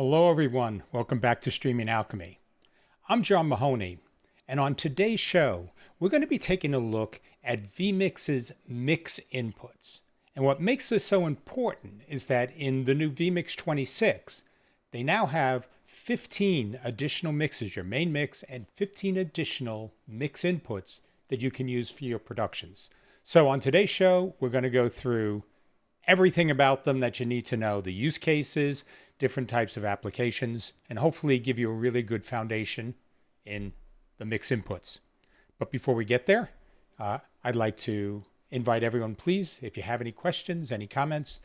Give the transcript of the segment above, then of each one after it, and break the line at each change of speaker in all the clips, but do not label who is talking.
Hello everyone, welcome back to Streaming Alchemy. I'm John Mahoney, and on today's show, we're going to be taking a look at vMIX's mix inputs. And what makes this so important is that in the new vMIX 26, they now have 15 additional mixes, your main mix, and 15 additional mix inputs that you can use for your productions. So on today's show, we're going to go through everything about them that you need to know, the use cases, different types of applications, and hopefully give you a really good foundation in the mix inputs. But before we get there, I'd like to invite everyone, please, if you have any questions, any comments,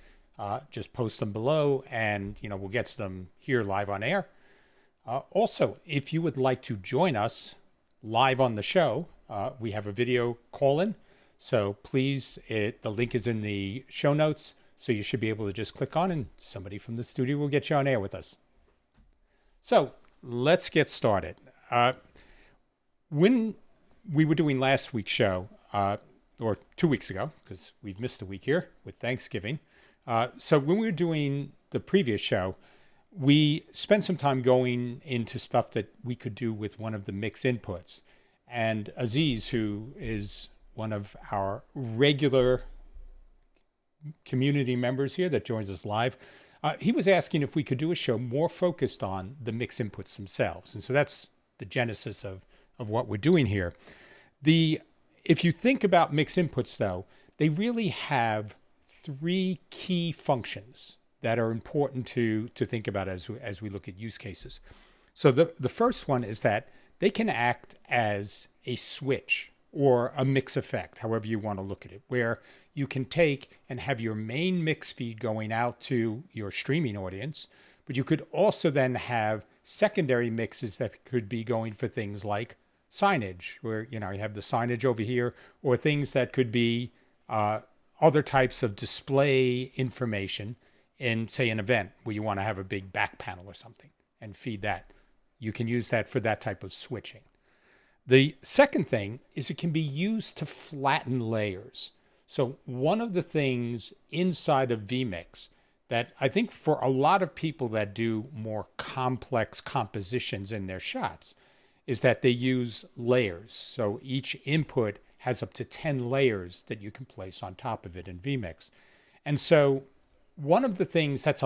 just post them below and we'll get to them here live on air. Also, if you would like to join us live on the show, we have a video call-in. So please, the link is in the show notes. So you should be able to just click on and somebody from the studio will get you on air with us. So let's get started. When we were doing last week's show, or 2 weeks ago, because we've missed a week here with Thanksgiving. So when we were doing the previous show, we spent some time going into stuff that we could do with one of the mix inputs. And Aziz, who is one of our regular community members here that joins us live, he was asking if we could do a show more focused on the mix inputs themselves. And so that's the genesis of what we're doing here. If you think about mix inputs, though, they really have three key functions that are important to think about as we look at use cases. So the first one is that they can act as a switch or a mix effect, however you want to look at it, where you can take and have your main mix feed going out to your streaming audience, but you could also then have secondary mixes that could be going for things like signage, where you have the signage over here, or things that could be other types of display information in, say, an event where you want to have a big back panel or something and feed that. You can use that for that type of switching. The second thing is it can be used to flatten layers. So one of the things inside of vMIX that I think for a lot of people that do more complex compositions in their shots is that they use layers. So each input has up to 10 layers that you can place on top of it in vMIX. And so one of the things that's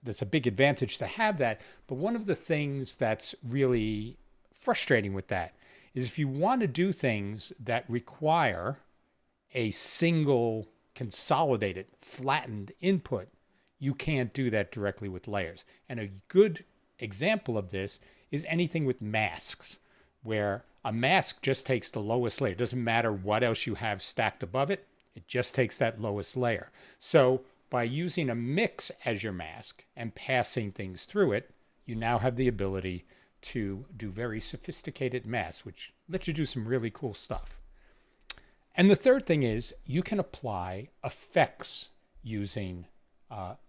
that's a big advantage to have that, but one of the things that's really frustrating with that is if you want to do things that require a single consolidated flattened input, you can't do that directly with layers. And a good example of this is anything with masks, where a mask just takes the lowest layer. It doesn't matter what else you have stacked above it. It just takes that lowest layer. So by using a mix as your mask and passing things through it, you now have the ability to do very sophisticated masks, which lets you do some really cool stuff. And the third thing is you can apply effects using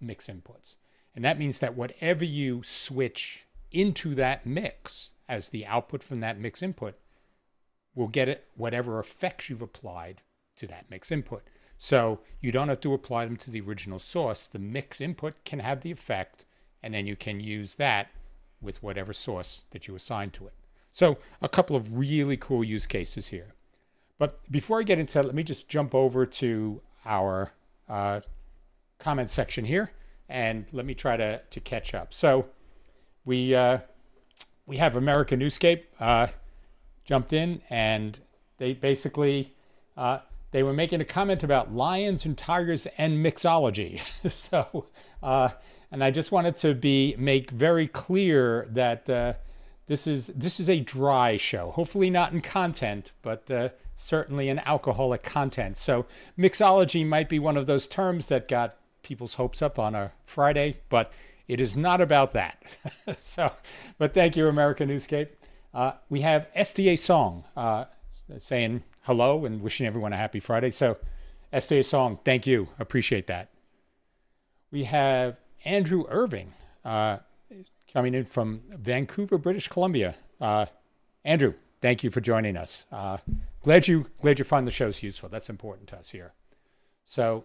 mix inputs. And that means that whatever you switch into that mix as the output from that mix input will get whatever effects you've applied to that mix input. So you don't have to apply them to the original source. The mix input can have the effect, and then you can use that with whatever source that you assign to it. So a couple of really cool use cases here. But before I get into that, let me just jump over to our comment section here, and let me try to catch up. So we have American Newscape jumped in, and they basically they were making a comment about lions and tigers and mixology. So and I just wanted to make very clear that this is a dry show. Hopefully not in content, but certainly in alcoholic content. So mixology might be one of those terms that got people's hopes up on a Friday, but it is not about that. But thank you, American Newscape. We have SDA Song saying hello and wishing everyone a happy Friday. So SDA Song, thank you. Appreciate that. We have Andrew Irving coming in from Vancouver, British Columbia. Andrew, thank you for joining us. Glad you find the shows useful. That's important to us here. So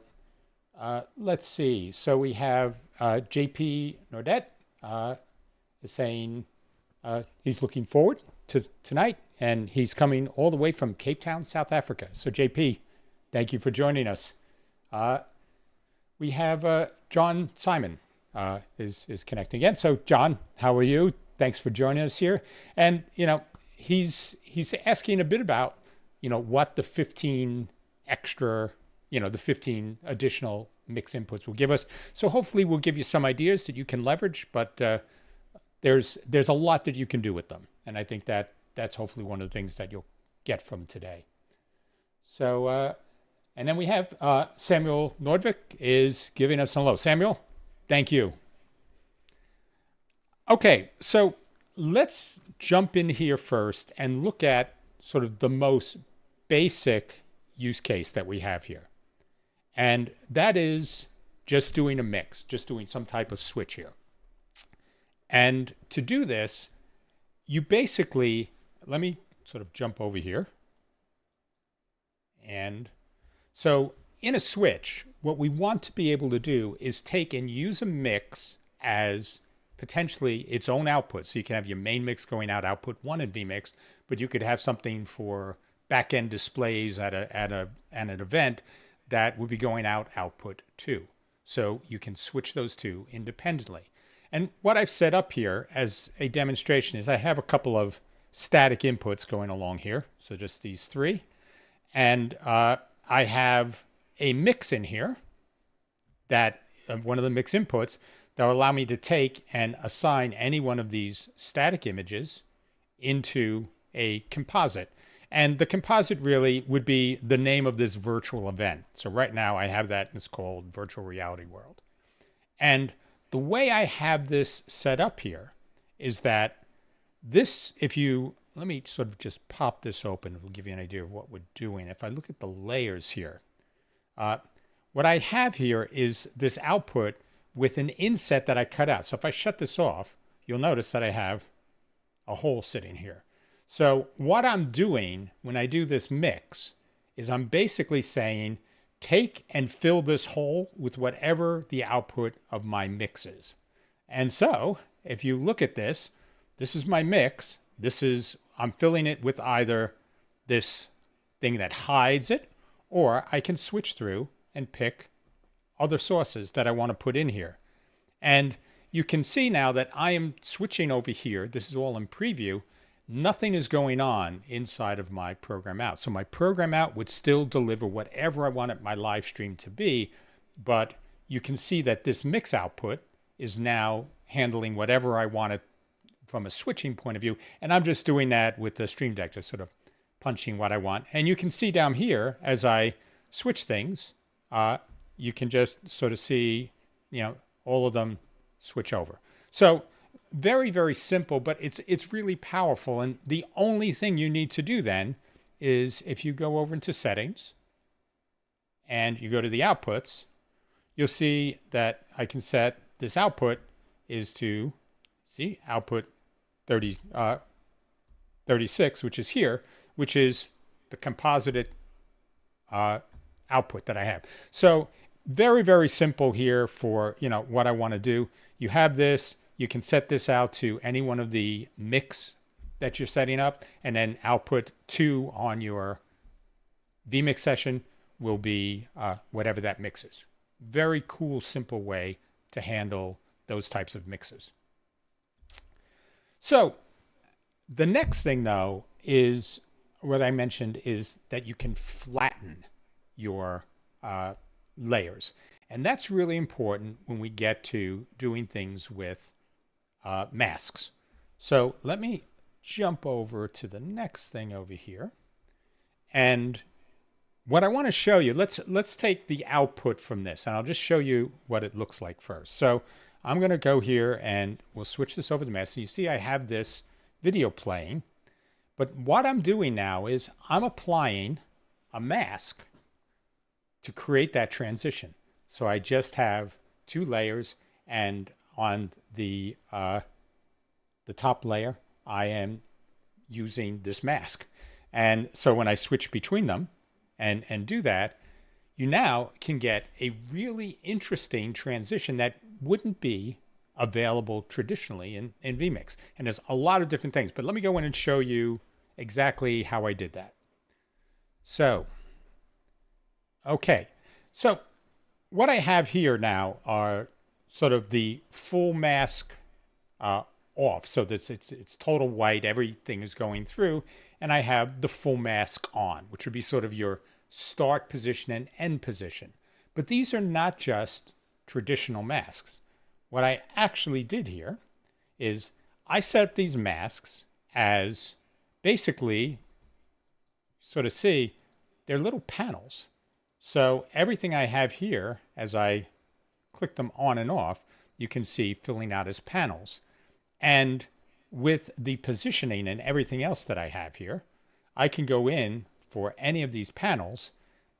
let's see. So we have JP Nordet is saying he's looking forward to tonight, and he's coming all the way from Cape Town, South Africa. So JP, thank you for joining us. We have John Simon is connecting again. So John, how are you? Thanks for joining us here. And he's asking a bit about what the 15 extra, the 15 additional mix inputs will give us. So hopefully we'll give you some ideas that you can leverage, but there's a lot that you can do with them. And I think that's hopefully one of the things that you'll get from today. So, and then we have Samuel Nordvik is giving us a hello. Samuel, thank you. Okay, so let's jump in here first and look at sort of the most basic use case that we have here. And that is just doing a mix, just doing some type of switch here. And to do this, you basically, let me sort of jump over here. And so in a switch, what we want to be able to do is take and use a mix as potentially its own output. So you can have your main mix going out output 1 in vMIX, but you could have something for back-end displays at an event that would be going out output 2. So you can switch those two independently. And what I've set up here as a demonstration is I have a couple of static inputs going along here. So just these 3. And I have a mix in here that one of the mix inputs that will allow me to take and assign any one of these static images into a composite. And the composite really would be the name of this virtual event. So right now I have that, and it's called Virtual Reality World. And the way I have this set up here is that this, let me sort of just pop this open. It will give you an idea of what we're doing. If I look at the layers here, what I have here is this output with an inset that I cut out. So if I shut this off, you'll notice that I have a hole sitting here. So what I'm doing when I do this mix is I'm basically saying, take and fill this hole with whatever the output of my mix is. And so if you look at this, this is my mix. I'm filling it with either this thing that hides it, or I can switch through and pick other sources that I want to put in here. And you can see now that I am switching over here. This is all in preview. Nothing is going on inside of my program out. So my program out would still deliver whatever I wanted my live stream to be, but you can see that this mix output is now handling whatever I wanted from a switching point of view. And I'm just doing that with the Stream Deck, just sort of punching what I want. And you can see down here, as I switch things, you can just sort of see, all of them switch over. So very, very simple, but it's really powerful. And the only thing you need to do then is if you go over into settings and you go to the outputs, you'll see that I can set this output is to see output 36, which is here, which is the composited output that I have. So very, very simple here for, what I want to do. You have this, you can set this out to any one of the mix that you're setting up, and then output 2 on your vMIX session will be whatever that mix is. Very cool, simple way to handle those types of mixes. So the next thing, though, is what I mentioned is that you can flatten your layers. And that's really important when we get to doing things with masks. So let me jump over to the next thing over here. And what I want to show you, let's take the output from this, and I'll just show you what it looks like first. So I'm going to go here and we'll switch this over to mask. So you see I have this video playing, but what I'm doing now is I'm applying a mask to create that transition. So I just have 2 layers, and on the top layer, I am using this mask. And so when I switch between them and do that, you now can get a really interesting transition that wouldn't be available traditionally in vMix. And there's a lot of different things, but let me go in and show you exactly how I did that. So, okay. So what I have here now are sort of the full mask off. So this it's total white, everything is going through, and I have the full mask on, which would be sort of your start position and end position. But these are not just traditional masks. What I actually did here is I set up these masks as basically, sort of see, they're little panels. So everything I have here, as I click them on and off, you can see filling out as panels. And with the positioning and everything else that I have here, I can go in for any of these panels,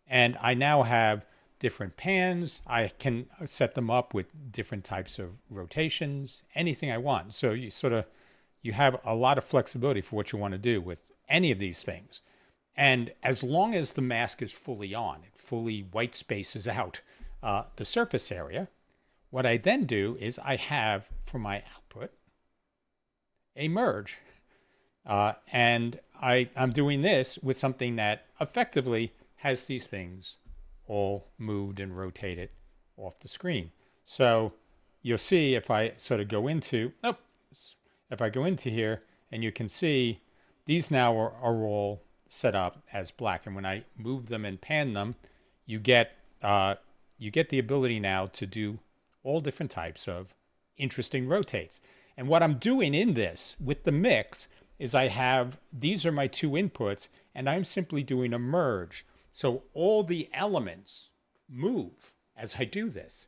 and I now have different pans. I can set them up with different types of rotations, anything I want. So you have a lot of flexibility for what you want to do with any of these things. And as long as the mask is fully on, it fully white spaces out the surface area, what I then do is I have for my output a merge. And I'm doing this with something that effectively has these things all moved and rotated off the screen. So you'll see if I sort of go into, if I go into here, and you can see these now are all set up as black. And when I move them and pan them, you get the ability now to do all different types of interesting rotates. And what I'm doing in this with the mix is these are my two inputs, and I'm simply doing a merge. So all the elements move as I do this.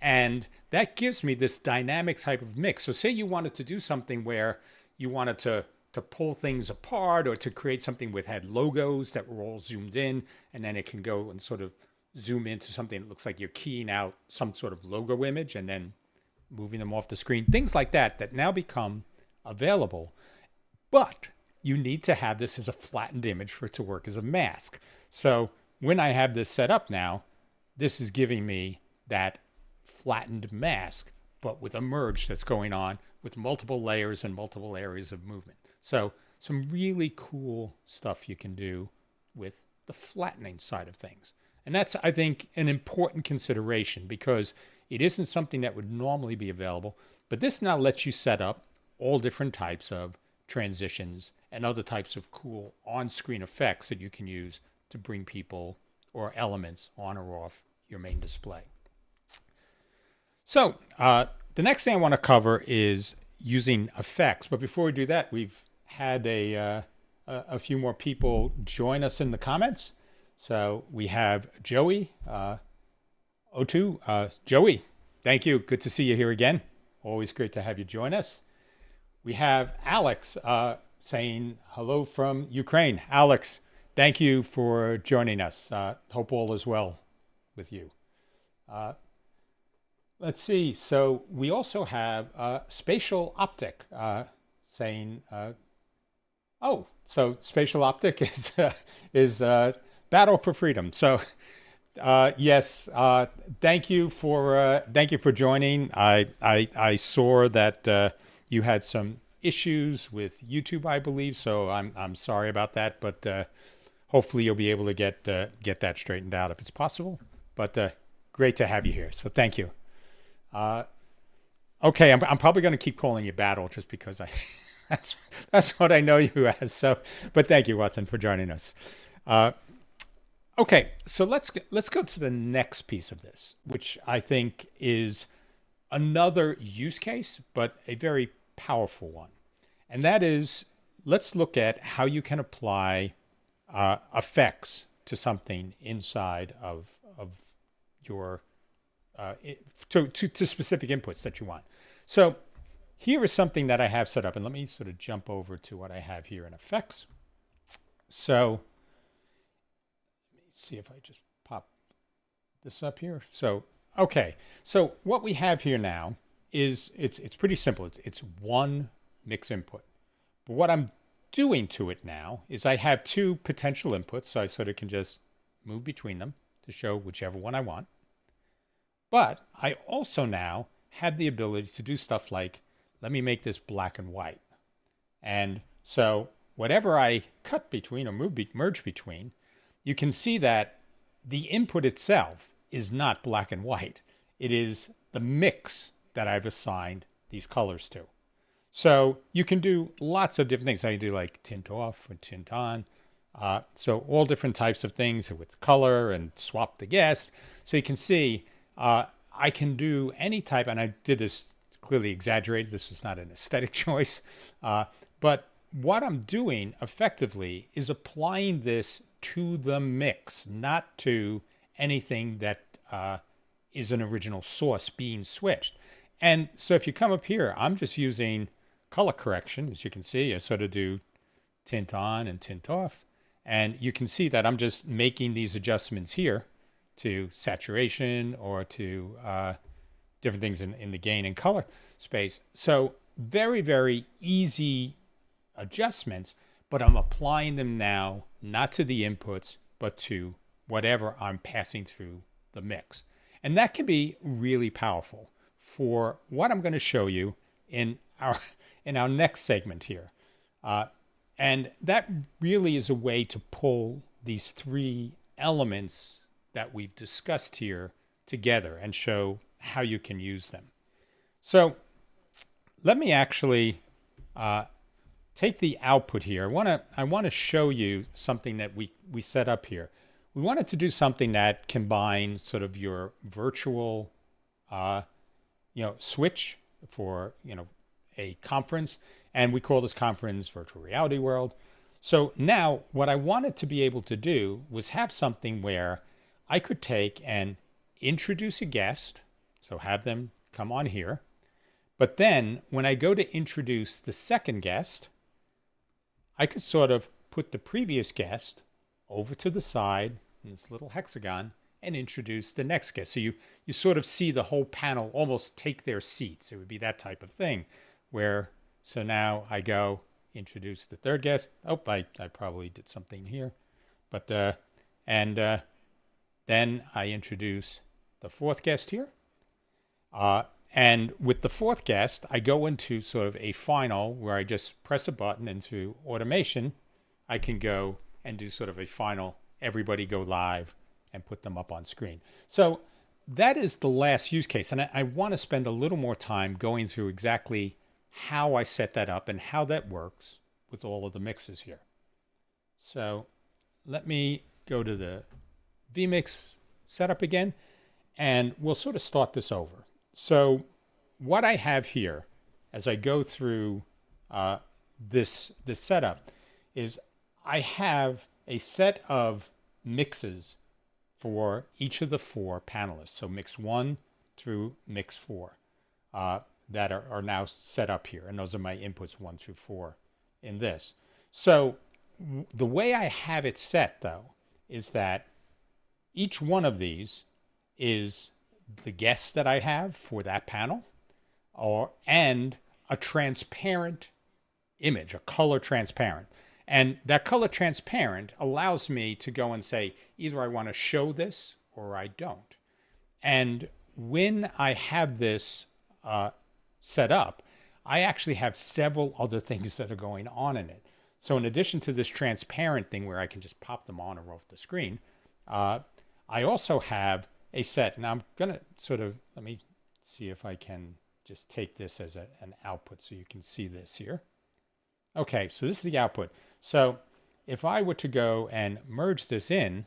And that gives me this dynamic type of mix. So say you wanted to do something where you wanted to pull things apart, or to create something with had logos that were all zoomed in, and then it can go and sort of zoom into something that looks like you're keying out some sort of logo image and then moving them off the screen. Things like that now become available. But you need to have this as a flattened image for it to work as a mask. So when I have this set up now, this is giving me that flattened mask, but with a merge that's going on with multiple layers and multiple areas of movement. So some really cool stuff you can do with the flattening side of things. And that's, I think, an important consideration, because it isn't something that would normally be available, but this now lets you set up all different types of transitions and other types of cool on-screen effects that you can use to bring people or elements on or off your main display. So the next thing I want to cover is using effects. But before we do that, we've had a few more people join us in the comments. So we have Joey, O2. Joey, thank you. Good to see you here again. Always great to have you join us. We have Alex saying hello from Ukraine. Alex, thank you for joining us. Hope all is well with you. Let's see. So we also have Spatial Optic saying, so Spatial Optic is Battle for Freedom. So yes, thank you for joining. I saw that you had some issues with YouTube, I believe. So I'm sorry about that, but hopefully you'll be able to get that straightened out if it's possible. But great to have you here. So thank you. Okay, I'm probably going to keep calling you Battle just because that's what I know you as. So, but thank you, Watson, for joining us. Okay, so let's go to the next piece of this, which I think is another use case, but a very powerful one. And that is, let's look at how you can apply effects to something inside of your to specific inputs that you want. So here is something that I have set up, and let me sort of jump over to what I have here in effects. So let me see if I just pop this up here. So, okay. So what we have here now is it's pretty simple. It's one mix input. But what I'm doing to it now is I have two potential inputs, so I sort of can just move between them to show whichever one I want. But I also now have the ability to do stuff like, let me make this black and white. And so whatever I cut between or merge between, you can see that the input itself is not black and white. It is the mix that I've assigned these colors to. So you can do lots of different things. So you do like tint off or tint on. So all different types of things with color and swap the guest. So you can see I can do any type, and I did this clearly exaggerated. This was not an aesthetic choice. But what I'm doing effectively is applying this to the mix, not to anything that is an original source being switched. And so if you come up here, I'm just using color correction. As you can see, I sort of do tint on and tint off. And you can see that I'm just making these adjustments here to saturation or to different things in the gain and color space. So very, very easy adjustments, but I'm applying them now, not to the inputs, but to whatever I'm passing through the mix. And that can be really powerful for what I'm going to show you in our next segment here. And that really is a way to pull these three elements that we've discussed here together and show how you can use them. So let me actually take the output here. I want to show you something that we set up here. We wanted to do something that combines sort of your virtual switch for a conference, and we call this conference Virtual Reality World. So now what I wanted to be able to do was have something where I could take and introduce a guest, so have them come on here. But then when I go to introduce the second guest, I could sort of put the previous guest over to the side in this little hexagon and introduce the next guest. So you sort of see the whole panel almost take their seats. It would be that type of thing where, so now I go introduce the third guest. Oh, I probably did something here, but, then I introduce the fourth guest here. And with the fourth guest, I go into sort of a final where I just press a button, and through automation, I can go and do sort of a final, everybody go live, and put them up on screen. So that is the last use case. And I want to spend a little more time going through exactly how I set that up and how that works with all of the mixes here. So let me go to the vMIX setup again, and we'll sort of start this over. So what I have here as I go through this setup is I have a set of mixes for each of the four panelists. So mix 1 through mix 4 that are now set up here. And those are my inputs 1 through 4 in this. So the way I have it set, though, is that each one of these is the guests that I have for that panel, and a transparent image, a color transparent. And that color transparent allows me to go and say, either I want to show this or I don't. And when I have this set up, I actually have several other things that are going on in it. So in addition to this transparent thing where I can just pop them on or off the screen, I also have a set. Now I'm going to sort of, let me see if I can just take this as an output so you can see this here. Okay, so this is the output. So if I were to go and merge this in,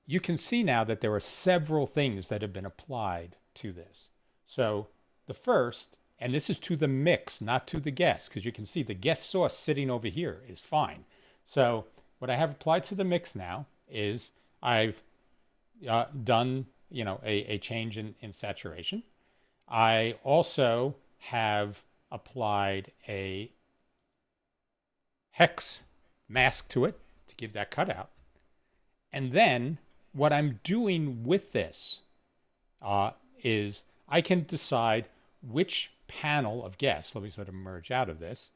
you can see now that there are several things that have been applied to this. So the first, and this is to the mix, not to the guest, because you can see the guest source sitting over here is fine. So what I have applied to the mix now is I've done a change in saturation. I also have applied a hex mask to it to give that cutout. And then what I'm doing with this is I can decide which panel of guests, let me sort of merge out of this,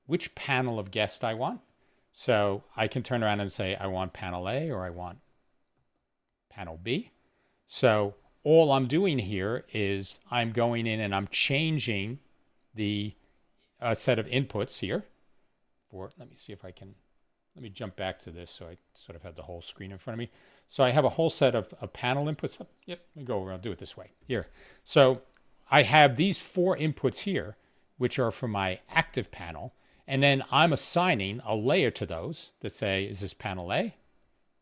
which panel of guests I want. So I can turn around and say I want panel A or I want panel B. So all I'm doing here is I'm going in and I'm changing the set of inputs here for, let me see if I can, let me jump back to this so I sort of have the whole screen in front of me. So I have a whole set of panel inputs. Yep, let me go over, I'll do it this way. Here. So I have these 4 inputs here, which are for my active panel. And then I'm assigning a layer to those that say, is this panel A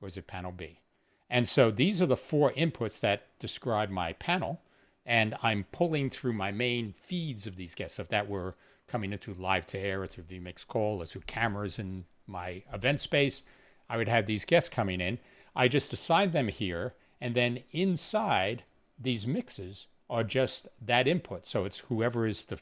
or is it panel B? And so these are the 4 inputs that describe my panel. And I'm pulling through my main feeds of these guests. So if that were coming in through live to air or through vMIX call or through cameras in my event space, I would have these guests coming in. I just assign them here. And then inside these mixes are just that input. So it's whoever is the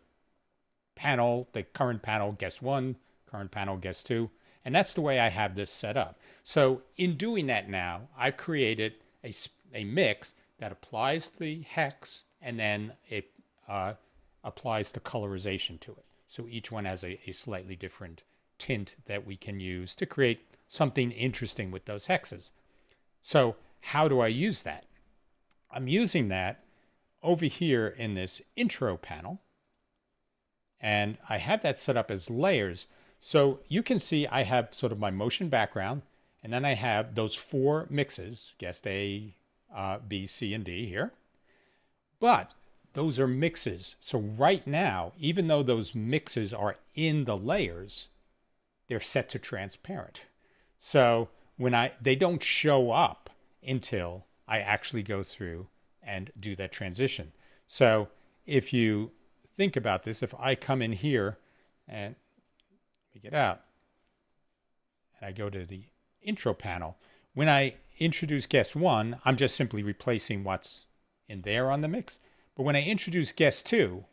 panel, the current panel guest 1, current panel guest 2. And that's the way I have this set up. So in doing that now, I've created a mix that applies the hex and then it applies the colorization to it. So each one has a slightly different tint that we can use to create something interesting with those hexes. So how do I use that? I'm using that over here in this intro panel. And I have that set up as layers. So you can see I have sort of my motion background, and then I have those 4 mixes, guest A, B, C, and D here. But those are mixes. So right now, even though those mixes are in the layers, they're set to transparent. So when they don't show up until I actually go through and do that transition. So if you think about this, if I come in here and we get out and I go to the intro panel, when I introduce guest 1, I'm just simply replacing what's in there on the mix. But when I introduce guest 2,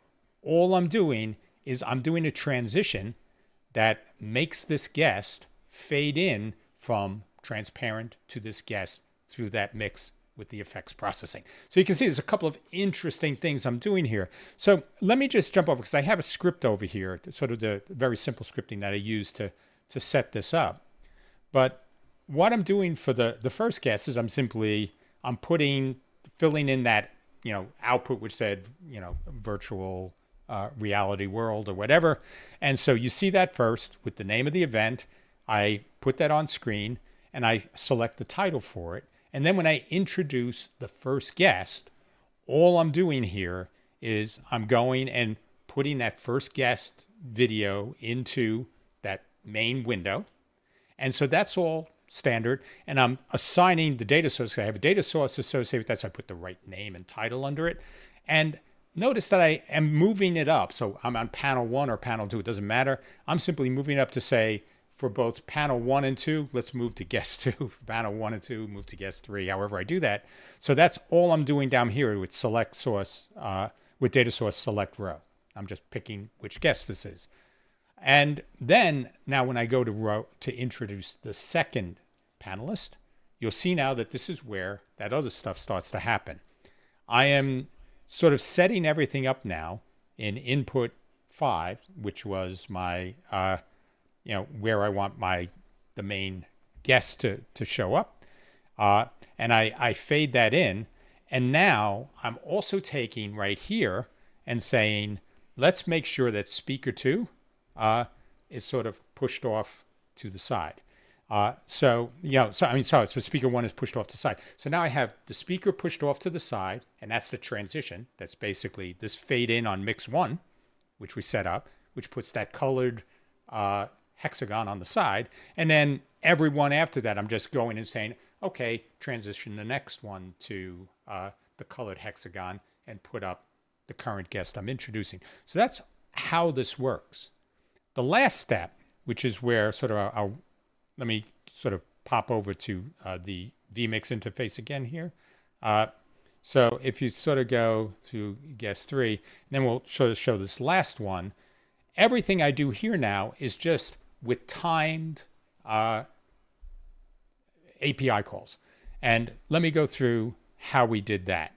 all I'm doing is I'm doing a transition that makes this guest fade in from transparent to this guest through that mix with the effects processing. So you can see there's a couple of interesting things I'm doing here. So let me just jump over because I have a script over here, sort of the very simple scripting that I use to set this up. But what I'm doing for the first guest is I'm filling in that, output which said, virtual reality world or whatever. And so you see that first with the name of the event. I put that on screen and I select the title for it. And then when I introduce the first guest, all I'm doing here is I'm going and putting that first guest video into that main window. And so that's all standard. And I'm assigning the data source. I have a data source associated with that, so I put the right name and title under it. And notice that I am moving it up. So I'm on panel 1 or panel 2. It doesn't matter. I'm simply moving up to say, for both panel 1 and 2, let's move to guest 2. For panel 1 and 2, move to guest 3, however I do that. So that's all I'm doing down here with select source, with data source select row. I'm just picking which guest this is. And then now when I go to row to introduce the second panelist, you'll see now that this is where that other stuff starts to happen. I am sort of setting everything up now in input 5, which was my where I want the main guest to show up. And I fade that in. And now I'm also taking right here and saying, let's make sure that speaker 2 is sort of pushed off to the side. So speaker 1 is pushed off to the side. So now I have the speaker pushed off to the side, and that's the transition. That's basically this fade in on mix 1, which we set up, which puts that colored hexagon on the side. And then everyone after that, I'm just going and saying, okay, transition the next one to the colored hexagon and put up the current guest I'm introducing. So that's how this works. The last step, which is where sort of let me sort of pop over to the vMIX interface again here. So if you sort of go to guest 3, and then we'll show this last one. Everything I do here now is just with timed API calls. And let me go through how we did that.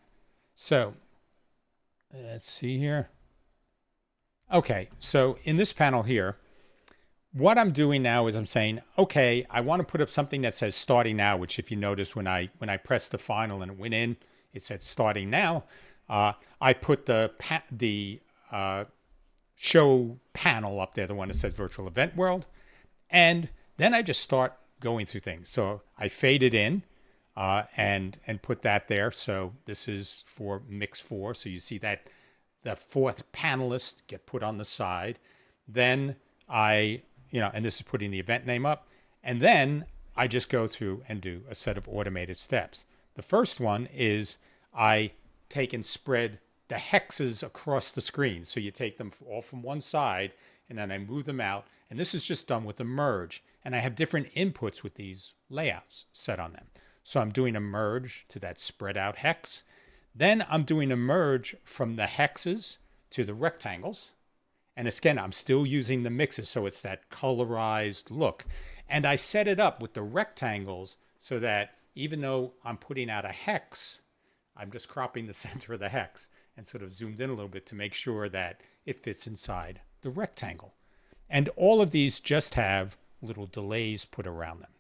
So let's see here. Okay, so in this panel here, what I'm doing now is I'm saying, okay, I want to put up something that says starting now, which if you notice when I pressed the final and it went in, it said starting now. I put the show panel up there, the one that says virtual event world. And then I just start going through things. So I fade it in and put that there. So this is for Mix 4. So you see that the fourth panelist get put on the side. Then and this is putting the event name up. And then I just go through and do a set of automated steps. The first one is I take and spread the hexes across the screen. So you take them all from one side and then I move them out. And this is just done with a merge. And I have different inputs with these layouts set on them. So I'm doing a merge to that spread out hex. Then I'm doing a merge from the hexes to the rectangles. And again, I'm still using the mixes, so it's that colorized look. And I set it up with the rectangles so that even though I'm putting out a hex, I'm just cropping the center of the hex and sort of zoomed in a little bit to make sure that it fits inside the rectangle. And all of these just have little delays put around them.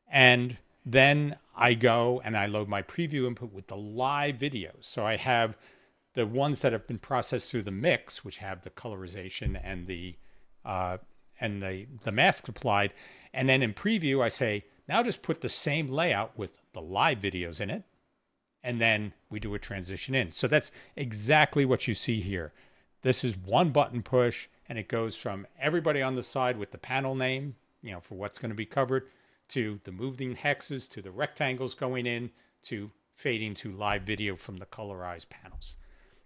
And then I go and I load my preview input with the live videos. So I have the ones that have been processed through the mix, which have the colorization and the mask applied. And then in preview, I say, now just put the same layout with the live videos in it. And then we do a transition in. So that's exactly what you see here. This is one button push, and it goes from everybody on the side with the panel name, for what's going to be covered, to the moving hexes, to the rectangles going in, to fading to live video from the colorized panels.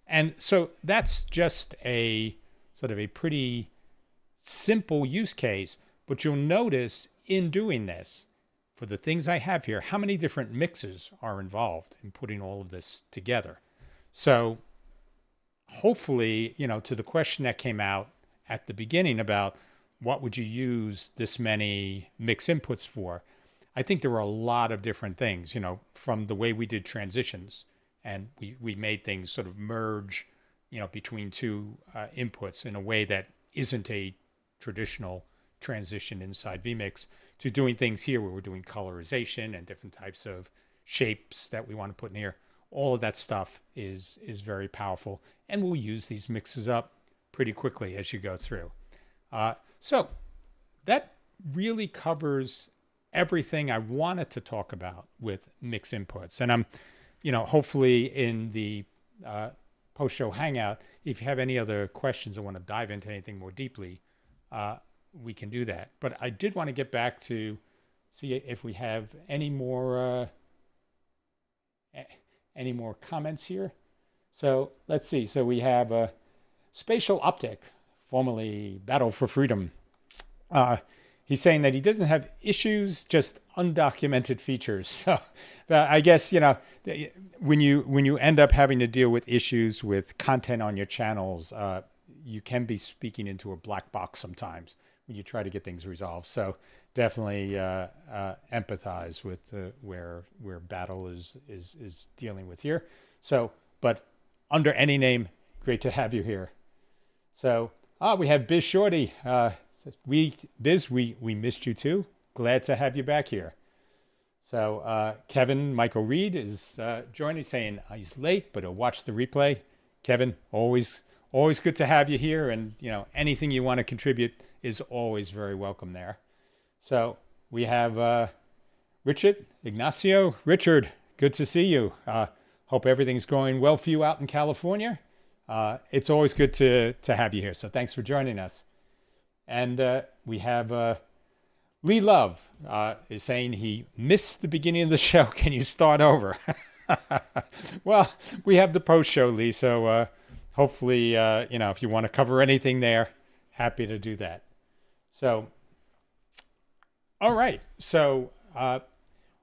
And so that's just a sort of a pretty simple use case, but you'll notice in doing this, for the things I have here, how many different mixes are involved in putting all of this together. So hopefully, to the question that came out at the beginning about what would you use this many mix inputs for, I think there were a lot of different things, from the way we did transitions. And we made things sort of merge, between two inputs in a way that isn't a traditional transition inside vMix, to doing things here where we're doing colorization and different types of shapes that we want to put in here. All of that stuff is very powerful. And we'll use these mixes up pretty quickly as you go through. So that really covers everything I wanted to talk about with mix inputs. And I'm hopefully in the post-show hangout, if you have any other questions or want to dive into anything more deeply, we can do that. But I did want to get back to see if we have any more comments here. So let's see. So we have Spatial Optic, formerly Battle for Freedom. He's saying that he doesn't have issues, just undocumented features. So I guess, when you end up having to deal with issues with content on your channels, you can be speaking into a black box sometimes when you try to get things resolved. So definitely empathize with where Battle is dealing with here. So, but under any name, great to have you here. So we have Biz Shorty. Biz, we missed you too. Glad to have you back here. So Kevin Michael Reed is joining, saying he's late, but he'll watch the replay. Kevin, always good to have you here, and anything you want to contribute is always very welcome there. So we have Richard Ignacio. Richard, good to see you. Hope everything's going well for you out in California. It's always good to have you here. So thanks for joining us. And we have Lee Love is saying he missed the beginning of the show. Can you start over? Well, we have the post show, Lee. So hopefully, if you want to cover anything there, happy to do that. So, all right. So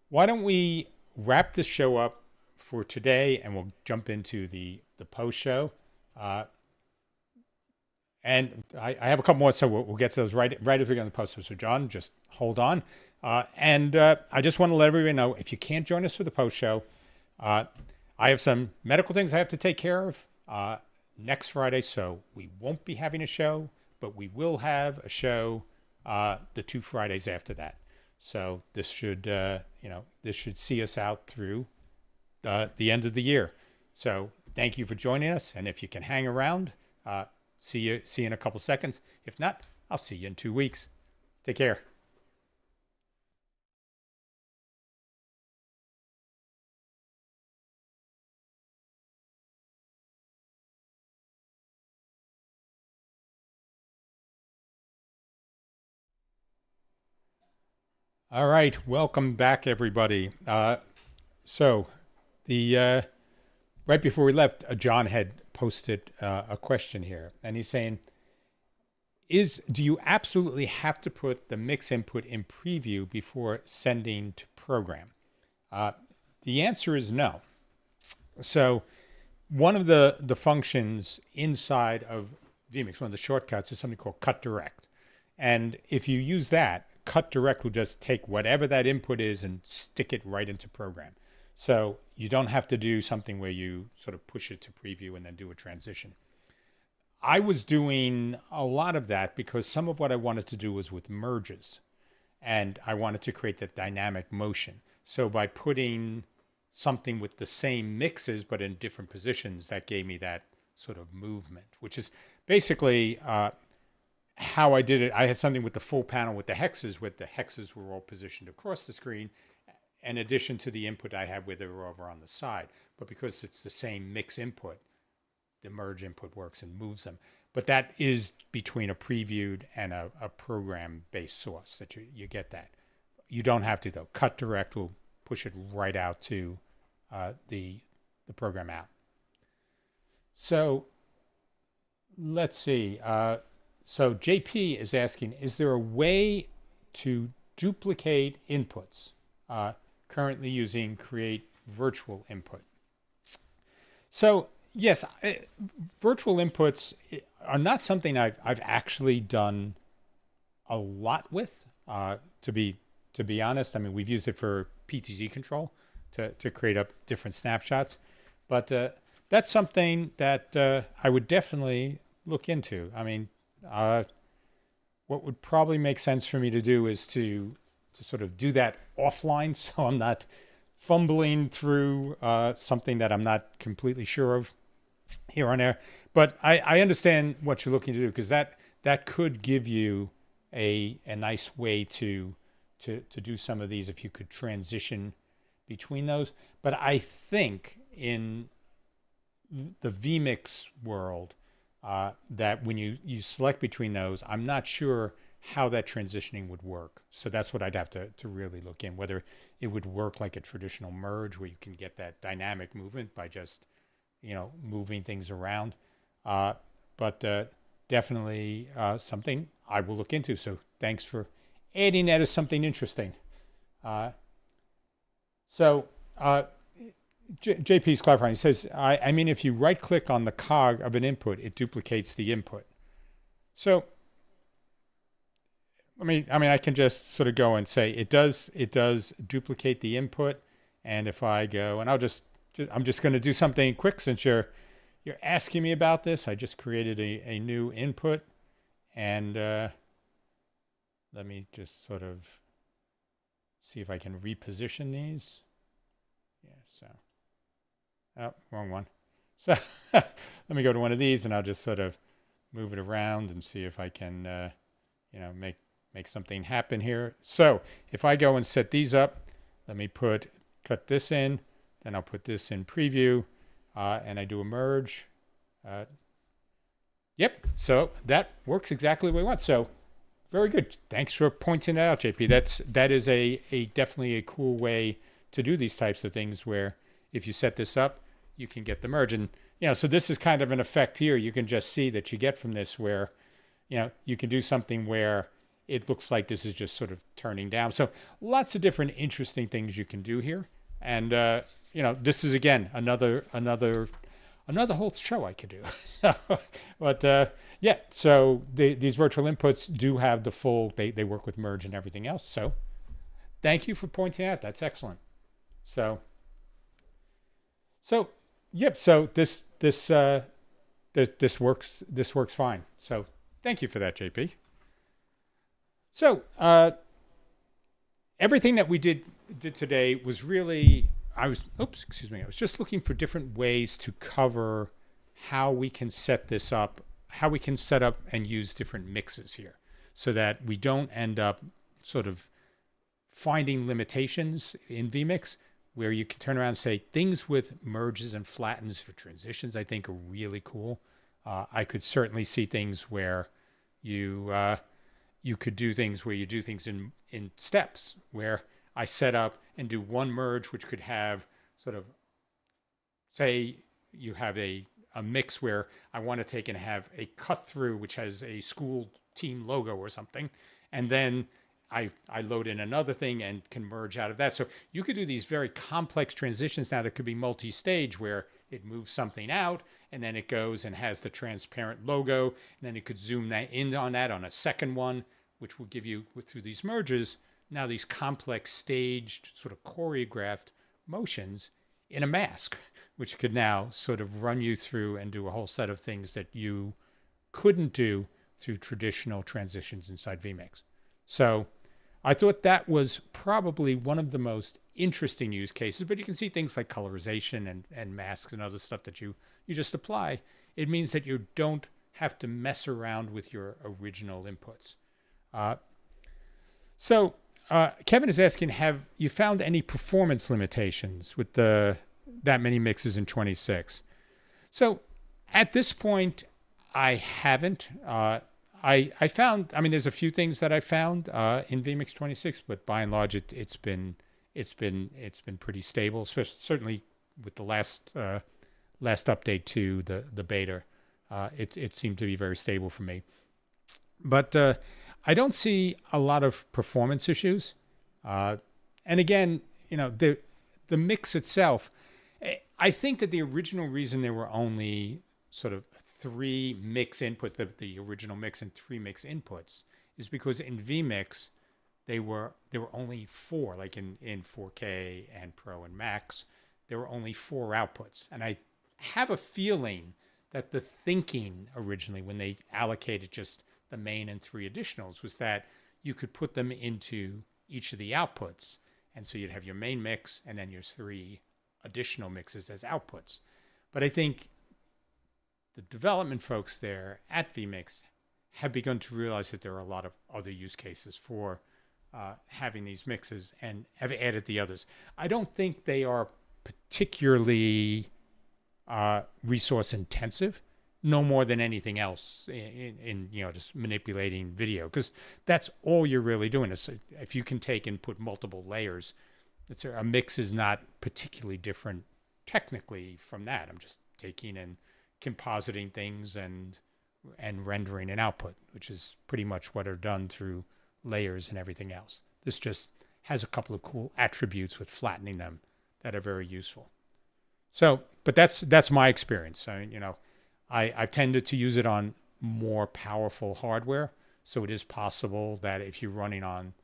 why don't we wrap this show up for today, and we'll jump into the post show. And I have a couple more, so we'll get to those right as we get on the post. So John, just hold on. And I just want to let everybody know, if you can't join us for the post show, I have some medical things I have to take care of next Friday, so we won't be having a show, but we will have a show the 2 Fridays after that. So this should, this should see us out through the end of the year. So thank you for joining us. And if you can hang around, see you in a couple seconds. If not, I'll see you in 2 weeks. Take care. All right, welcome back, everybody. So the right before we left, John had posted a question here, and he's saying, do you absolutely have to put the mix input in preview before sending to program? The answer is no. So one of the functions inside of vMIX, one of the shortcuts, is something called cut direct. And if you use that, cut direct will just take whatever that input is and stick it right into program. So you don't have to do something where you sort of push it to preview and then do a transition. I was doing a lot of that because some of what I wanted to do was with merges, and I wanted to create that dynamic motion. So by putting something with the same mixes but in different positions, that gave me that sort of movement, which is basically how I did it. I had something with the full panel with the hexes were all positioned across the screen, in addition to the input I had where they were over on the side. But because it's the same mix input, the merge input works and moves them. But that is between a previewed and a program-based source that you get that. You don't have to, though. Cut direct will push it right out to the program out. So let's see. So JP is asking, is there a way to duplicate inputs? Currently using create virtual input. So yes, virtual inputs are not something I've actually done a lot with. To be honest, I mean, we've used it for PTZ control to create up different snapshots, but that's something that I would definitely look into. I mean, what would probably make sense for me to do is to sort of do that offline, so I'm not fumbling through something that I'm not completely sure of here on air. But I understand what you're looking to do, because that could give you a nice way to do some of these if you could transition between those. But I think in the vMIX world, that when you select between those, I'm not sure how that transitioning would work. So that's what I'd have to really look in, whether it would work like a traditional merge where you can get that dynamic movement by just, moving things around. But definitely something I will look into. So thanks for adding that as something interesting. JP's clarifying. He says, I mean, if you right click on the cog of an input, it duplicates the input. So, I can just sort of go and say it does duplicate the input. And if I go, and I'm just going to do something quick since you're asking me about this. I just created a new input, and let me just sort of see if I can reposition these. Yeah, so. Oh, wrong one. So let me go to one of these, and I'll just sort of move it around and see if I can, make something happen here. So if I go and set these up, let me cut this in, then I'll put this in preview, and I do a merge. Yep, so that works exactly the way we want. So very good. Thanks for pointing that out, JP. That is definitely a cool way to do these types of things, where if you set this up, you can get the merge. And, so this is kind of an effect here. You can just see that you get from this where, you can do something where it looks like this is just sort of turning down. So lots of different interesting things you can do here. And, this is, again, another whole show I could do. But yeah, so these virtual inputs do have the full, they work with merge and everything else. So thank you for pointing out. That's excellent. So yep. So this works fine. So thank you for that, JP. So everything that we did today was really I was just looking for different ways to cover how we can set this up, how we can set up and use different mixes here so that we don't end up sort of finding limitations in vMix where you can turn around and say things with merges and flattens for transitions, I think are really cool. I could certainly see things where you could do things where you do things in steps where I set up and do one merge, which could have sort of, say you have a mix where I want to take and have a cut through, which has a school team logo or something. And then I load in another thing and can merge out of that. So you could do these very complex transitions now that could be multi-stage where it moves something out and then it goes and has the transparent logo. And then it could zoom that in on that on a second one, which will give you, through these merges, now these complex staged sort of choreographed motions in a mask, which could now sort of run you through and do a whole set of things that you couldn't do through traditional transitions inside vMix. So I thought that was probably one of the most interesting use cases, but you can see things like colorization and masks and other stuff that you just apply. It means that you don't have to mess around with your original inputs. Kevin is asking, have you found any performance limitations with that many mixes in 26? So at this point, I haven't. I found, I mean, there's a few things that I found in vMix 26, but by and large, it's been pretty stable, especially certainly with the last update to the beta. It seemed to be very stable for me. But I don't see a lot of performance issues. And again, the mix itself, I think that the original reason there were only sort of 3 mix inputs, the original mix and 3 mix inputs, is because in vMix there were only 4, like in 4K and Pro and Max, there were only 4 outputs. And I have a feeling that the thinking originally when they allocated just the main and 3 additionals was that you could put them into each of the outputs. And so you'd have your main mix and then your 3 additional mixes as outputs. But I think the development folks there at vMix have begun to realize that there are a lot of other use cases for having these mixes and have added the others. I don't think they are particularly resource intensive, no more than anything else in just manipulating video, because that's all you're really doing. Is if you can take and put multiple layers, a mix is not particularly different technically from that. I'm just taking and compositing things and rendering an output, which is pretty much what are done through layers and everything else. This just has a couple of cool attributes with flattening them that are very useful. So, but that's my experience. I mean, I've tended to use it on more powerful hardware. So it is possible that if you're running on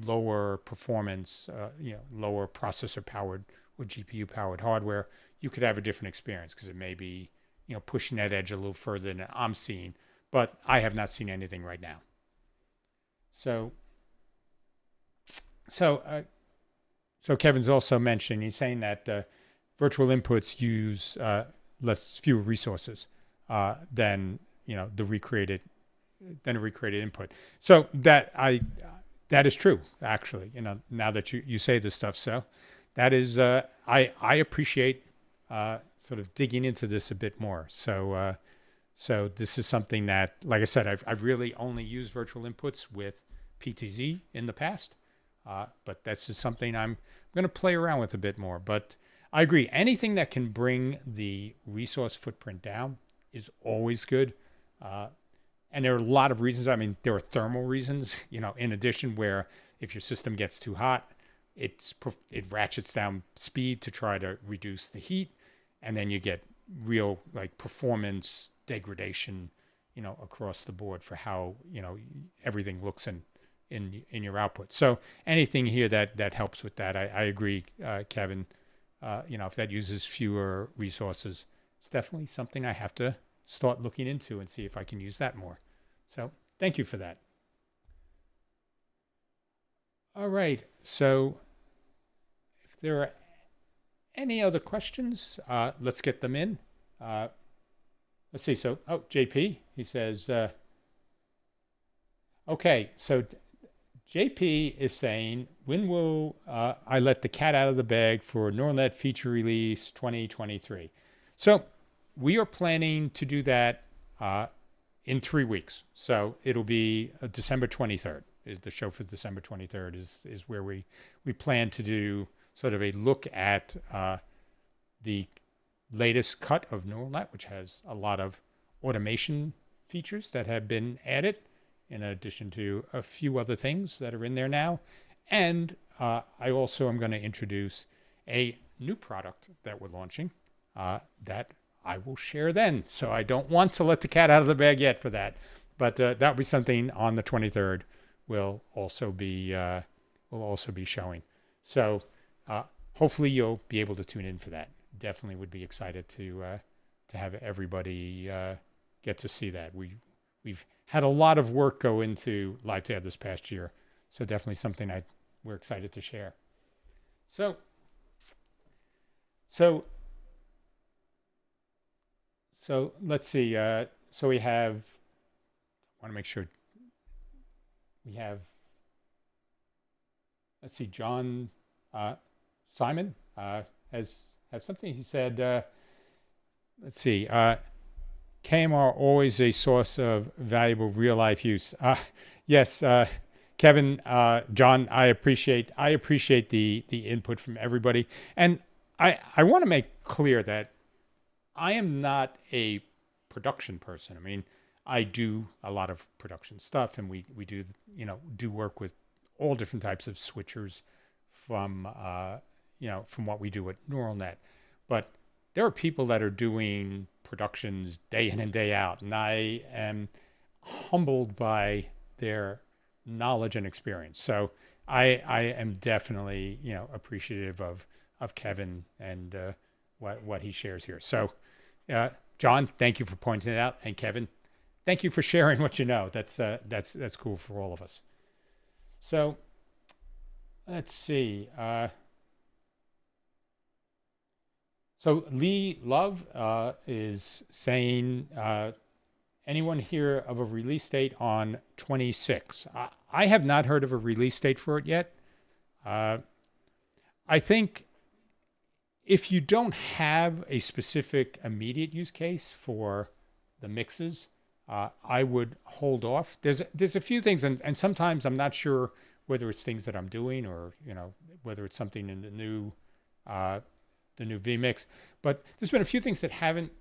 lower performance, lower processor powered or GPU powered hardware, you could have a different experience because it may be, pushing that edge a little further than I'm seeing, but I have not seen anything right now. So Kevin's also mentioning, he's saying that virtual inputs use fewer resources than a recreated input. So that is true, actually. Now that you say this stuff, so that is I appreciate sort of digging into this a bit more. So this is something that, like I said, I've really only used virtual inputs with PTZ in the past, but that's just something I'm going to play around with a bit more. But I agree. Anything that can bring the resource footprint down is always good. And there are a lot of reasons. I mean, there are thermal reasons, in addition, where if your system gets too hot, it ratchets down speed to try to reduce the heat. And then you get real performance degradation, across the board for how, everything looks in your output. So anything here that helps with that, I agree, Kevin. If that uses fewer resources, it's definitely something I have to start looking into and see if I can use that more. So thank you for that. All right. So if there are any other questions, let's get them in. Let's see. So, JP, he says, okay, so JP is saying, when will I let the cat out of the bag for neural net feature release 2023? So we are planning to do that in 3 weeks. So it'll be December 23rd is the show for December 23rd is where we plan to do sort of a look at the latest cut of neural net, which has a lot of automation features that have been added, in addition to a few other things that are in there now. And I also am going to introduce a new product that we're launching that I will share then. So I don't want to let the cat out of the bag yet for that. But that'll be something on the 23rd we'll also be showing. So hopefully you'll be able to tune in for that. Definitely would be excited to have everybody get to see that. We've had a lot of work go into LiveTab this past year, so definitely something we're excited to share. So let's see. So we have. I want to make sure we have. Let's see. John Simon has something. He said. Let's see. KMR always a source of valuable real life use. Yes, Kevin, John, I appreciate the input from everybody, and I want to make clear that I am not a production person. I mean, I do a lot of production stuff, and we do work with all different types of switchers from what we do at Neural Net, but there are people that are doing productions day in and day out, and I am humbled by their knowledge and experience. So I am definitely appreciative of Kevin and what he shares here. So John, thank you for pointing it out, and Kevin, thank you for sharing what you know. That's cool for all of us. So let's see. So Lee Love is saying, anyone hear of a release date on 26? I have not heard of a release date for it yet. I think if you don't have a specific immediate use case for the mixes, I would hold off. There's a few things, and sometimes I'm not sure whether it's things that I'm doing or whether it's something in the new vMIX, but there's been a few things that haven't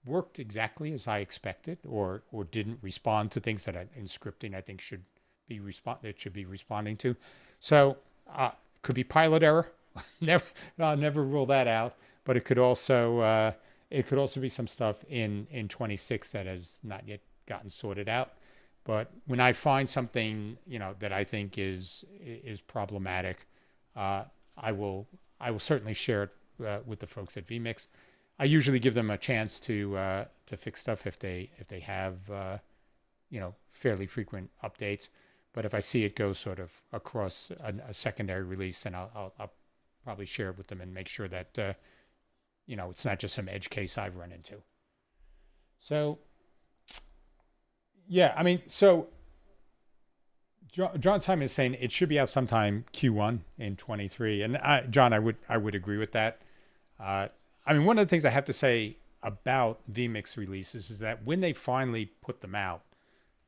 worked exactly as I expected, or didn't respond to things that in scripting I think should be responding to. So could be pilot error. Never rule that out. But it could also be some stuff in 26 that has not yet gotten sorted out. But when I find something that I think is problematic, I will certainly share it with the folks at vMIX. I usually give them a chance to fix stuff if they have fairly frequent updates. But if I see it go sort of across a secondary release, then I'll probably share it with them and make sure that it's not just some edge case I've run into. So yeah, I mean, so John Simon is saying it should be out sometime Q1 in 23, and John, I would agree with that. I mean, one of the things I have to say about vMIX releases is that when they finally put them out,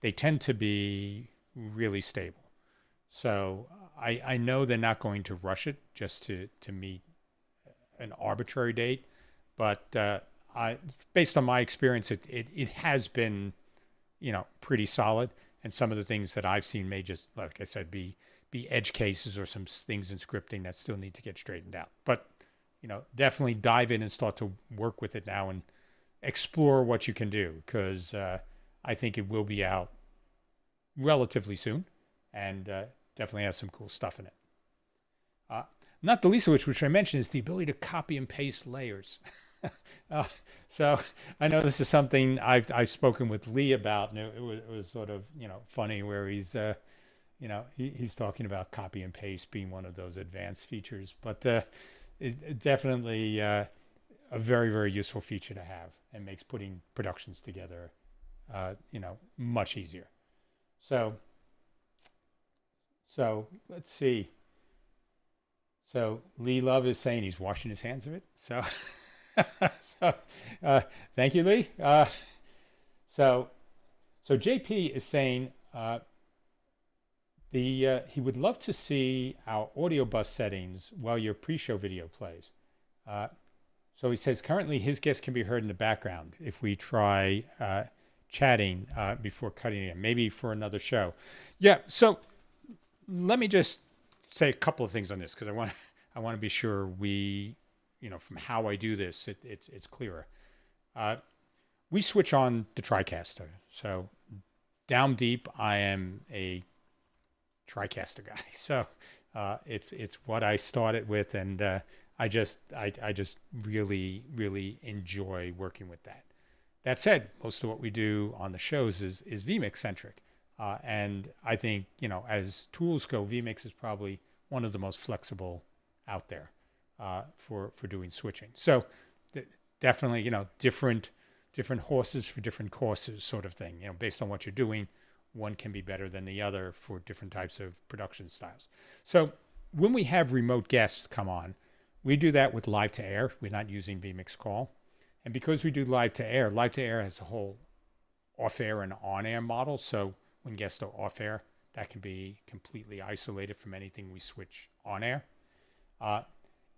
they tend to be really stable. So I know they're not going to rush it just to meet an arbitrary date, but based on my experience, it has been pretty solid. And some of the things that I've seen may just, like I said, be edge cases or some things in scripting that still need to get straightened out. But definitely dive in and start to work with it now and explore what you can do, because I think it will be out relatively soon, and definitely has some cool stuff in it. Not the least of which I mentioned, is the ability to copy and paste layers. So I know this is something I've spoken with Lee about, and it was sort of funny, where he's he's talking about copy and paste being one of those advanced features, but it definitely a very, very useful feature to have, and makes putting productions together, much easier. So let's see. So Lee Love is saying he's washing his hands of it. So, so thank you, Lee. So JP is saying he would love to see our audio bus settings while your pre-show video plays. So he says currently his guests can be heard in the background if we try chatting before cutting it, maybe for another show. Yeah. So let me just say a couple of things on this, because I want to be sure we, from how I do this, it's clearer. We switch on the TriCaster. So down deep, I am a TriCaster guy. So it's what I started with, and I just really, really enjoy working with that. That said, most of what we do on the shows is vMix centric. And I think, as tools go, vMix is probably one of the most flexible out there for doing switching. So definitely, different horses for different courses sort of thing. Based on what you're doing, one can be better than the other for different types of production styles. So when we have remote guests come on, we do that with live to air. We're not using vMix call. And because we do live to air has a whole off air and on air model. So when guests are off air, that can be completely isolated from anything we switch on air.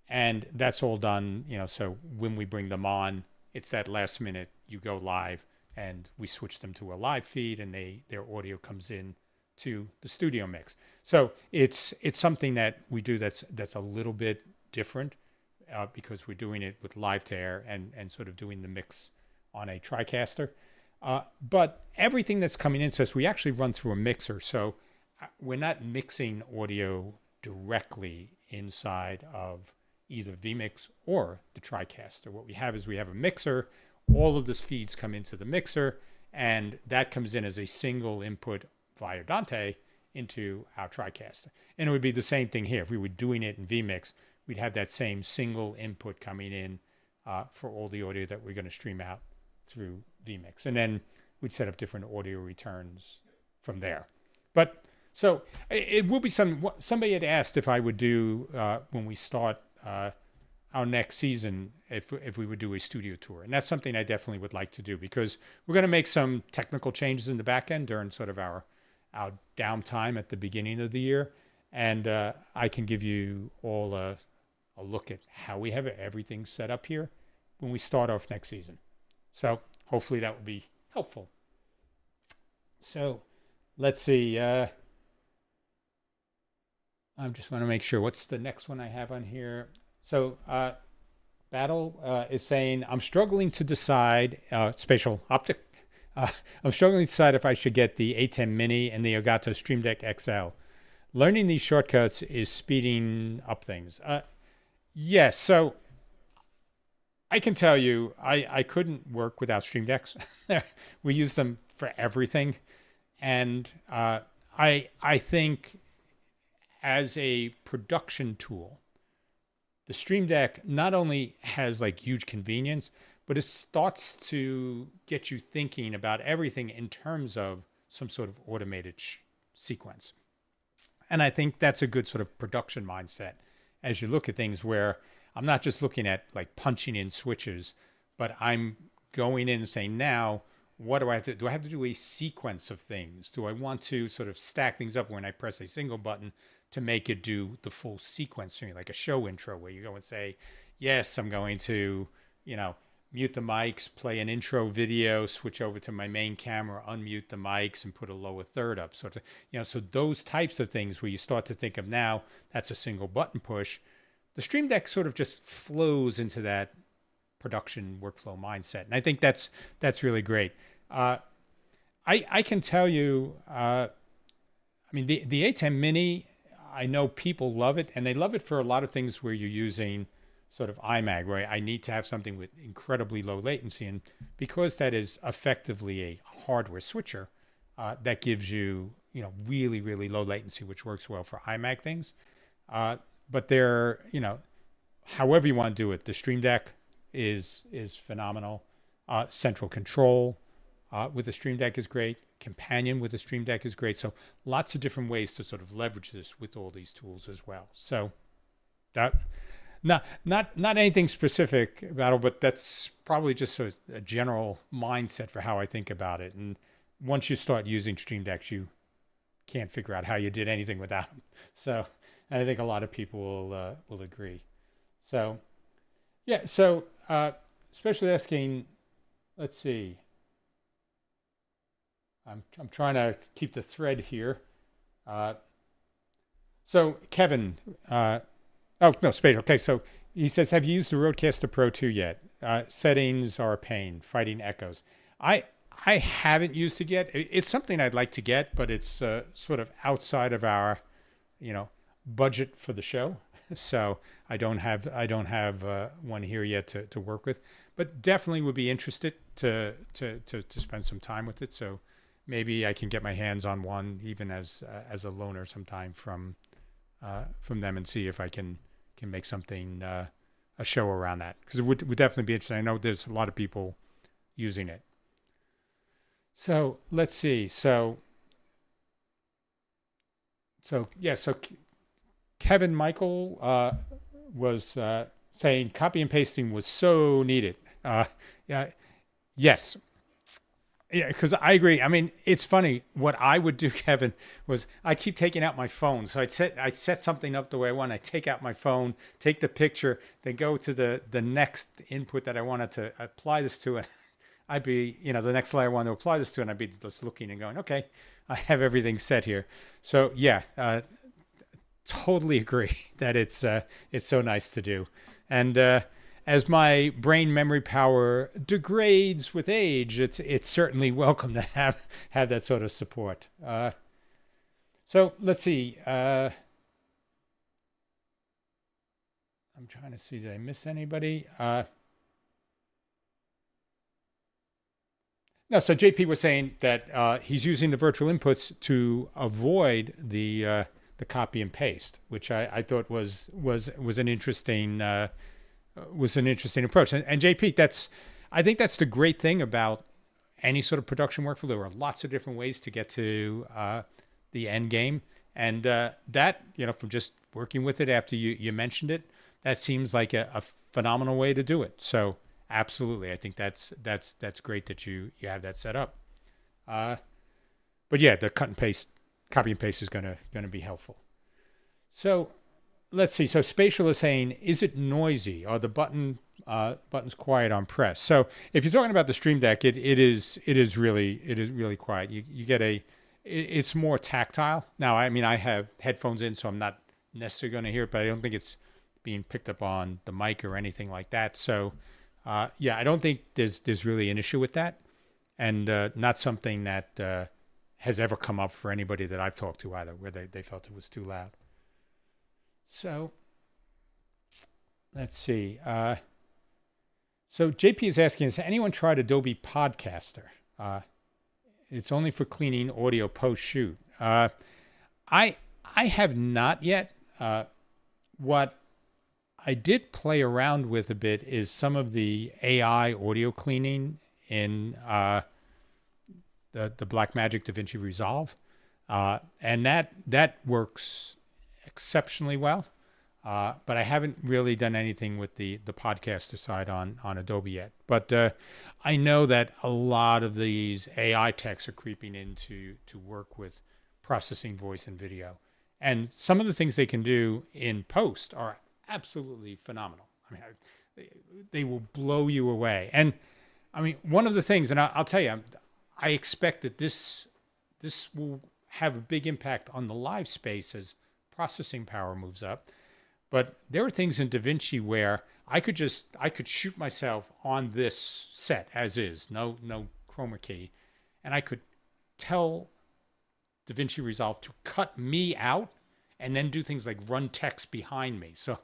And that's all done, so when we bring them on, it's that last minute you go live and we switch them to a live feed, and their audio comes in to the studio mix. So it's something that we do that's a little bit different because we're doing it with live to air and sort of doing the mix on a TriCaster. But everything that's coming into us, we actually run through a mixer. So we're not mixing audio directly inside of either vMix or the TriCaster. What we have is we have a mixer. All of these feeds come into the mixer, and that comes in as a single input via Dante into our TriCaster. And it would be the same thing here. If we were doing it in vMix, we'd have that same single input coming in for all the audio that we're going to stream out through vMix. And then we'd set up different audio returns from there. But so it will be somebody had asked if I would do, when we start our next season, if we would do a studio tour. And that's something I definitely would like to do, because we're going to make some technical changes in the back end during sort of our downtime at the beginning of the year. And I can give you all a look at how we have everything set up here when we start off next season. So hopefully that will be helpful. So let's see. I just want to make sure. What's the next one I have on here? So Battle is saying, I'm struggling to decide, spatial optic. I'm struggling to decide if I should get the A10 Mini and the Elgato Stream Deck XL. Learning these shortcuts is speeding up things. Yes, so I can tell you, I couldn't work without Stream Decks. We use them for everything. And I think as a production tool, the Stream Deck not only has like huge convenience, but it starts to get you thinking about everything in terms of some sort of automated sequence. And I think that's a good sort of production mindset as you look at things, where I'm not just looking at like punching in switches, but I'm going in and saying, now, what do I have to do? Do I have to do a sequence of things? Do I want to sort of stack things up when I press a single button to make it do the full sequence, like a show intro where you go and say, yes, I'm going to, mute the mics, play an intro video, switch over to my main camera, unmute the mics, and put a lower third up. So, so those types of things where you start to think of, now that's a single button push. The Stream Deck sort of just flows into that production workflow mindset. And I think that's really great. I can tell you, the A10 Mini, I know people love it, and they love it for a lot of things where you're using sort of iMag, where I need to have something with incredibly low latency. And because that is effectively a hardware switcher, that gives you, really, really low latency, which works well for iMac things. But they're, however you want to do it, the Stream Deck is phenomenal. Central Control with the Stream Deck is great. Companion with the Stream Deck is great. So lots of different ways to sort of leverage this with all these tools as well. So that not anything specific about it, but that's probably just a general mindset for how I think about it. And once you start using Stream Decks, you can't figure out how you did anything without them. So, and I think a lot of people will agree. So, yeah. So, especially asking, let's see. I'm trying to keep the thread here. So Kevin, oh no, Spade. Okay, so he says, have you used the Rodecaster Pro 2 yet? Settings are a pain, fighting echoes. I haven't used it yet. It's something I'd like to get, but it's sort of outside of our, budget for the show. So I don't have one here yet to work with, but definitely would be interested to spend some time with it. So maybe I can get my hands on one, even as a loaner sometime from them, and see if I can make something a show around that, because it would definitely be interesting. I know there's a lot of people using it. So let's see. So yeah. So Kevin Michael was saying copy and pasting was so needed. Yeah. Yes. Yeah, because I agree. I mean, it's funny. What I would do, Kevin, was I keep taking out my phone. So I set something up the way I want. I take out my phone, take the picture, then go to the next input that I wanted to apply this to, and I'd be, the next layer I want to apply this to, and I'd be just looking and going, okay, I have everything set here. So yeah, totally agree that it's so nice to do, and as my brain memory power degrades with age, it's certainly welcome to have that sort of support. So let's see. I'm trying to see, did I miss anybody? No, so JP was saying that he's using the virtual inputs to avoid the copy and paste, which I thought was an interesting approach. And JP, I think that's the great thing about any sort of production workflow. There are lots of different ways to get to the end game, and that from just working with it after you mentioned it, that seems like a phenomenal way to do it. So absolutely, I think that's great that you have that set up. But yeah, the copy and paste is gonna be helpful. So let's see. So Spatial is saying, is it noisy? Are the buttons quiet on press? So if you're talking about the Stream Deck, it is really quiet. You get it's more tactile. Now, I mean, I have headphones in, so I'm not necessarily going to hear it, but I don't think it's being picked up on the mic or anything like that. So yeah, I don't think there's really an issue with that, and not something that has ever come up for anybody that I've talked to either, where they felt it was too loud. So let's see. So JP is asking, has anyone tried Adobe Podcaster? It's only for cleaning audio post-shoot. I have not yet. What I did play around with a bit is some of the AI audio cleaning in the Blackmagic DaVinci Resolve, and that works exceptionally well. But I haven't really done anything with the podcaster side on Adobe yet. But I know that a lot of these AI techs are creeping in to work with processing voice and video. And some of the things they can do in post are absolutely phenomenal. I mean, they will blow you away. And I mean, one of the things, and I'll tell you, I expect that this will have a big impact on the live space as processing power moves up. But there are things in DaVinci where I could shoot myself on this set as is, no chroma key, and I could tell DaVinci Resolve to cut me out and then do things like run text behind me. So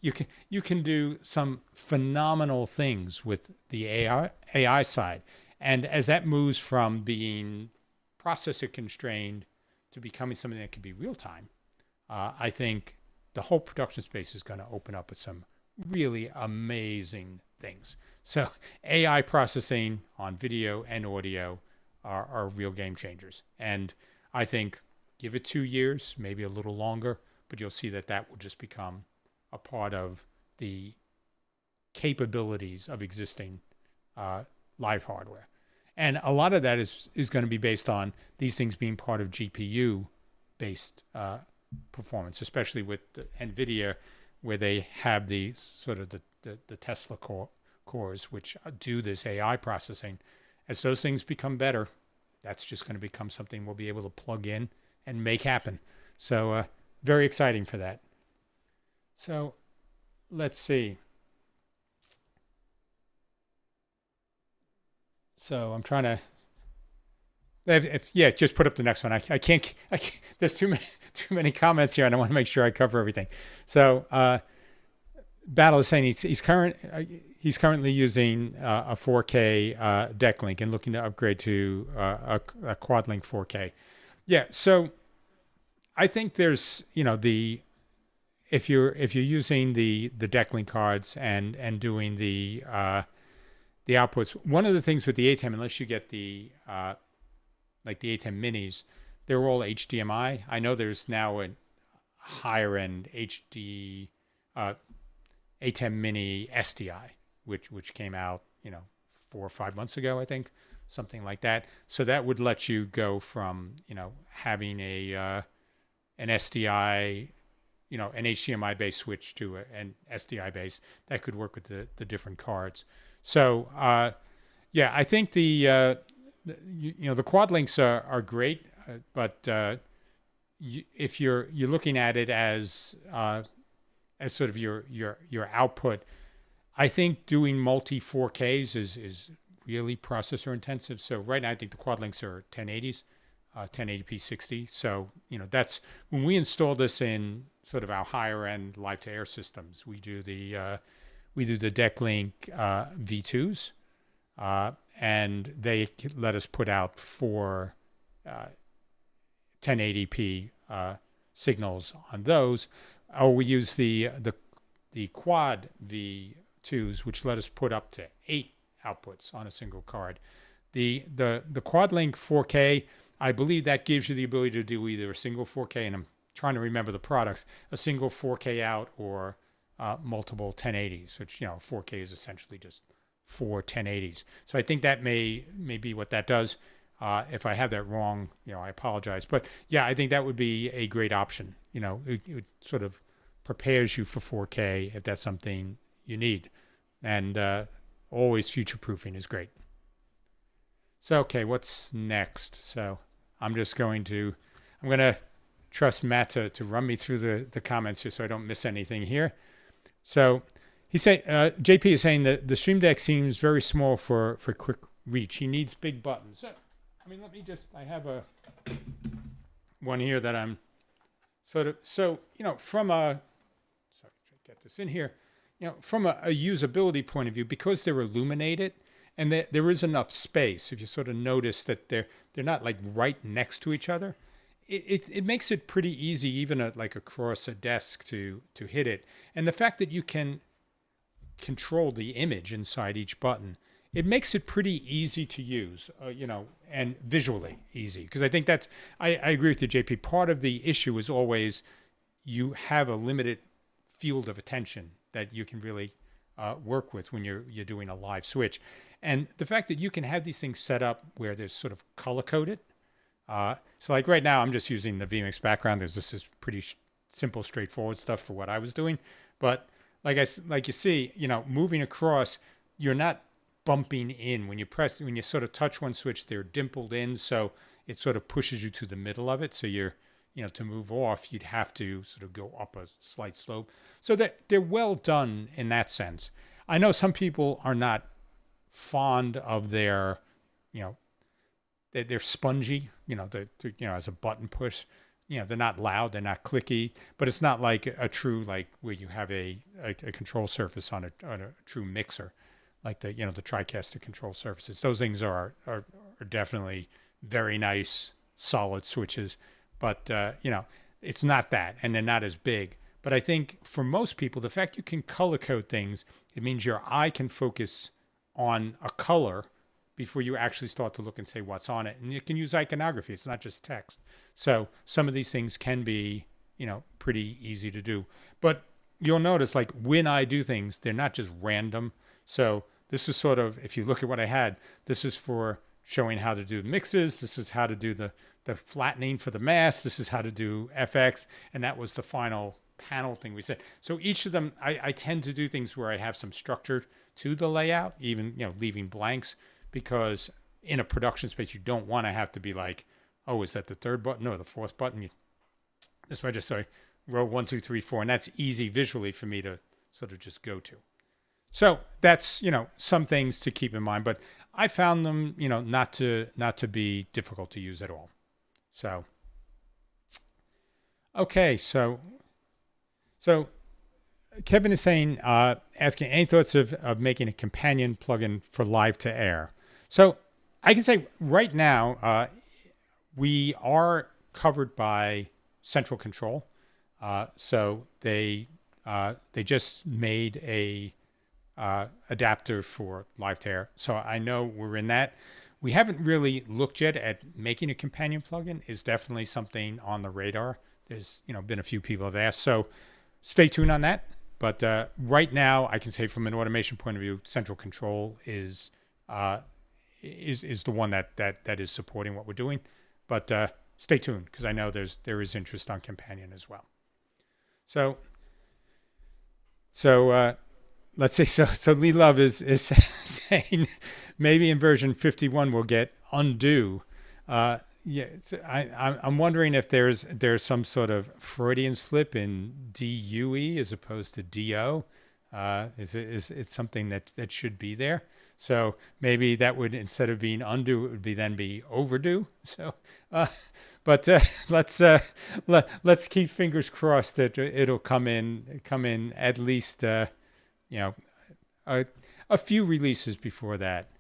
you can do some phenomenal things with the AI side. And as that moves from being processor constrained to becoming something that can be real time, I think the whole production space is going to open up with some really amazing things. So AI processing on video and audio are real game changers. And I think give it 2 years, maybe a little longer, but you'll see that that will just become a part of the capabilities of existing live hardware. And a lot of that is going to be based on these things being part of GPU-based performance, especially with the NVIDIA, where they have the sort of the Tesla cores, which do this AI processing. As those things become better, that's just going to become something we'll be able to plug in and make happen. So very exciting for that. So let's see. So I'm trying to, just put up the next one. I can't there's too many comments here, and I want to make sure I cover everything. So Battle is saying he's currently using a 4K deck link and looking to upgrade to a quad link 4K. Yeah. So I think there's, if you're using the deck link cards and doing the outputs, one of the things with the ATEM, unless you get the like the ATEM minis, they're all HDMI. I know there's now a higher end HD ATEM mini SDI, which came out 4 or 5 months ago, I think, something like that. So that would let you go from having an SDI, an HDMI based switch to an SDI base that could work with the different cards. So I think the quad links are great, but if you're looking at it as sort of your output, I think doing multi 4Ks is really processor intensive. So right now I think the quad links are 1080s, 1080p 60. So that's when we install this in sort of our higher end live to air systems. We do the deck link V2s. And they let us put out 4 1080p signals on those. Or we use the quad V2s, which let us put up to 8 outputs on a single card. The quad link 4K, I believe that gives you the ability to do either a single 4K, and I'm trying to remember the products, a single 4K out or multiple 1080s, which 4K is essentially just 4 1080s. So I think that may be what that does. If I have that wrong, I apologize. But yeah, I think that would be a great option. It sort of prepares you for 4K if that's something you need. And always future-proofing is great. So, okay, what's next? So I'm going to trust Matt to run me through the comments here so I don't miss anything here. So he said, JP is saying that the Stream Deck seems very small for quick reach. He needs big buttons. So, I have one here that I'm from get this in here, from a usability point of view, because they're illuminated and there is enough space. If you sort of notice that they're not like right next to each other, it makes it pretty easy, even like across a desk to hit it. And the fact that you can control the image inside each button, it makes it pretty easy to use, and visually easy. Because I think I agree with you, JP. Part of the issue is always you have a limited field of attention that you can really work with when you're doing a live switch. And the fact that you can have these things set up where they're sort of color coded. So like right now, I'm just using the vMIX background. This is pretty simple, straightforward stuff for what I was doing. But like you see, moving across, you're not bumping in when you sort of touch one switch, they're dimpled in, so it sort of pushes you to the middle of it. So you're, to move off, you'd have to sort of go up a slight slope. So they're well done in that sense. I know some people are not fond of their, they're spongy, as a button push. They're not loud, they're not clicky, but it's not like a true, like where you have a control surface on a true mixer, like the TriCaster control surfaces. Those things are definitely very nice, solid switches, but it's not that, and they're not as big. But I think for most people, the fact you can color code things, it means your eye can focus on a color before you actually start to look and say what's on it. And you can use iconography. It's not just text. So some of these things can be, pretty easy to do. But you'll notice, like, when I do things, they're not just random. So this is sort of, if you look at what I had, this is for showing how to do mixes. This is how to do the flattening for the mask. This is how to do FX. And that was the final panel thing we said. So each of them, I tend to do things where I have some structure to the layout, even, leaving blanks, because in a production space, you don't want to have to be like, oh, is that the third button or the fourth button? This way, just sorry, row 1, 2, 3, 4. And that's easy visually for me to sort of just go to. So that's, some things to keep in mind, but I found them, not to be difficult to use at all. So, okay. So Kevin is saying, asking any thoughts of making a companion plugin for live to air. So I can say right now, we are covered by Central Control. So they just made a adapter for live to air. So I know we're in that. We haven't really looked yet at making a companion plugin. Is definitely something on the radar. There's been a few people have asked. So stay tuned on that. But right now, I can say from an automation point of view, Central Control is the one that is supporting what we're doing. But stay tuned, because I know there is interest on companion as well. So let's say so Lee Love is saying maybe in version 51 we'll get undo. So I'm wondering if there's some sort of Freudian slip in DUE as opposed to DO. Is it something that should be there? So maybe that would, instead of being undo, it would then be overdue. So, but let's keep fingers crossed that it'll come in at least a few releases before that.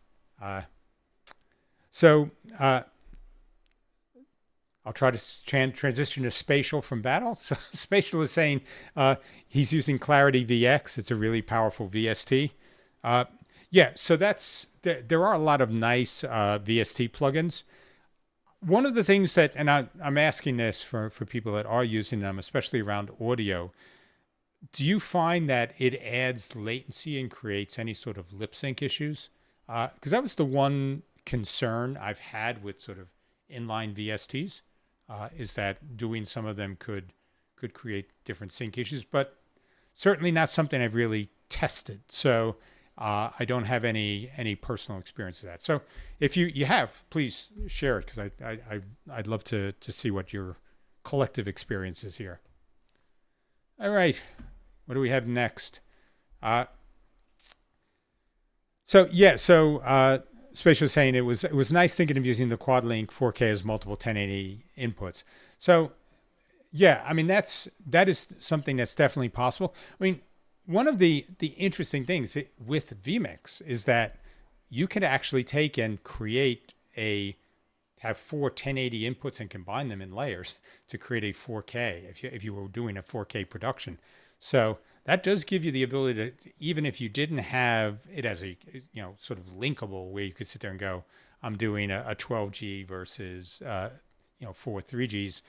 I'll try to transition to Spatial from Battle. So Spatial is saying he's using Clarity VX. It's a really powerful VST. So there are a lot of nice VST plugins. One of the things that, and I'm asking this for people that are using them, especially around audio, do you find that it adds latency and creates any sort of lip sync issues? Because that was the one concern I've had with sort of inline VSTs. Is that doing some of them could create different sync issues, but certainly not something I've really tested. So I don't have any personal experience of that. So if you have, please share it, because I'd love to see what your collective experience is here. All right, what do we have next? Spatial is saying it was nice thinking of using the quad link 4K as multiple 1080 inputs. So yeah, I mean that is something that's definitely possible. I mean, one of the interesting things with vMIX is that you can actually take and have 4 1080 inputs and combine them in layers to create a 4K if you were doing a 4K production. So that does give you the ability to, even if you didn't have it as a sort of linkable, where you could sit there and go, I'm doing a 12G versus 4 3Gs.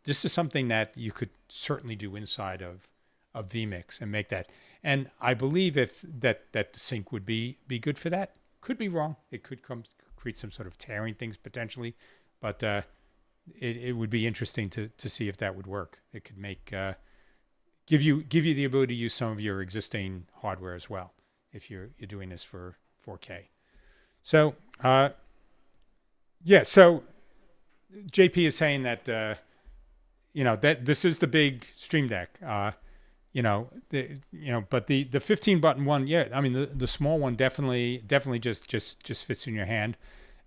This is something that you could certainly do inside of vMIX and make that. And I believe if that the sync would be good for that. Could be wrong. It could create some sort of tearing things potentially, but it would be interesting to see if that would work. It could make give you the ability to use some of your existing hardware as well if you're doing this for 4K. So so JP is saying that that this is the big Stream Deck. But the 15 button one, I mean the small one definitely just fits in your hand,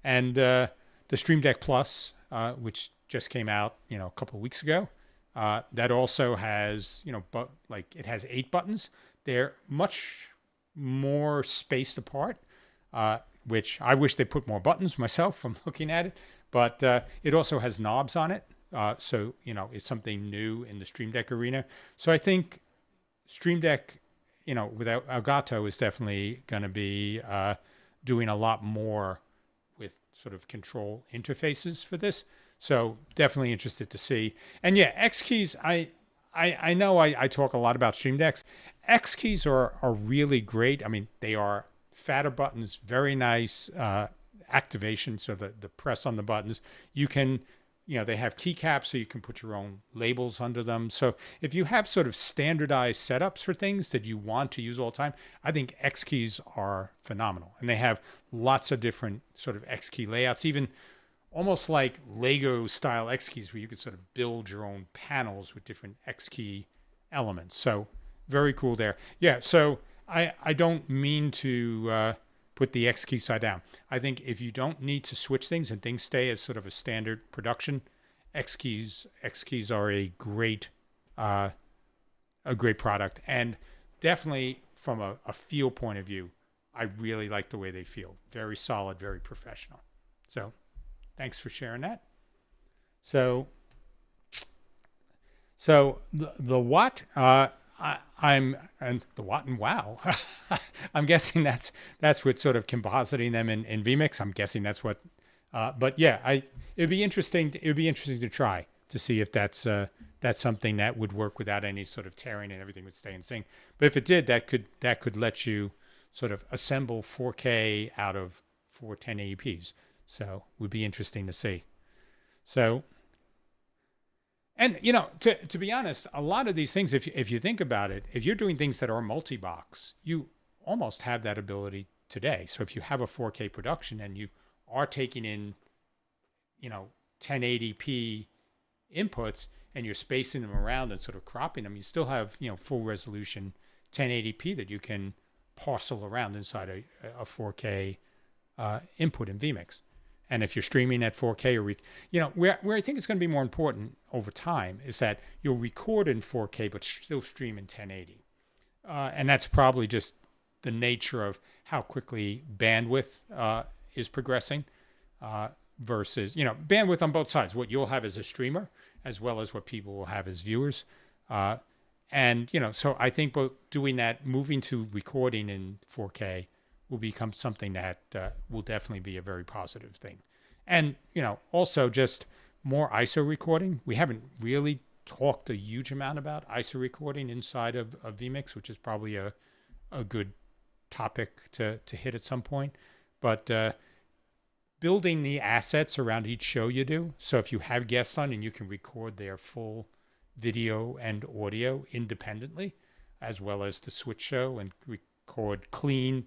and the Stream Deck Plus, which just came out a couple of weeks ago, that also has it has 8 buttons. They're much more spaced apart, which I wish they put more buttons myself from looking at it, but it also has knobs on it, So, it's something new in the Stream Deck arena. So I think Stream Deck, without Elgato, is definitely going to be doing a lot more with sort of control interfaces for this. So definitely interested to see. And yeah, X keys, I know I talk a lot about Stream Decks. X keys are really great. I mean, they are fatter buttons, very nice activation. So the press on the buttons, you can, they have keycaps, so you can put your own labels under them. So if you have sort of standardized setups for things that you want to use all the time, I think X keys are phenomenal. And they have lots of different sort of X key layouts, even almost like Lego style X keys, where you can sort of build your own panels with different X key elements. So very cool there. Yeah. So I don't mean to put the X key side down. I think if you don't need to switch things and things stay as sort of a standard production, X keys are a great product. And definitely from a feel point of view, I really like the way they feel. Very solid, very professional. So thanks for sharing that. So the Watt, and the Watt and Wow. I'm guessing that's what sort of compositing them in vMIX. I'm guessing that's what. But yeah, it'd be interesting. It would be interesting to try to see if that's something that would work without any sort of tearing and everything would stay in sync. But if it did, that could let you sort of assemble 4K out of 4 1080p's. So would be interesting to see. So. And, to be honest, a lot of these things, if you think about it, if you're doing things that are multi-box, you almost have that ability today. So if you have a 4K production and you are taking in, 1080p inputs and you're spacing them around and sort of cropping them, you still have, full resolution 1080p that you can parcel around inside a 4K input in vMIX. And if you're streaming at 4K or, where I think it's going to be more important over time is that you'll record in 4K, but still stream in 1080. And that's probably just the nature of how quickly bandwidth is progressing versus, bandwidth on both sides, what you'll have as a streamer, as well as what people will have as viewers. And, so I think both doing that, moving to recording in 4K, will become something that will definitely be a very positive thing. And, also just more ISO recording. We haven't really talked a huge amount about ISO recording inside of vMIX, which is probably a good topic to hit at some point. But building the assets around each show you do. So if you have guests on and you can record their full video and audio independently, as well as the Switch show, and record clean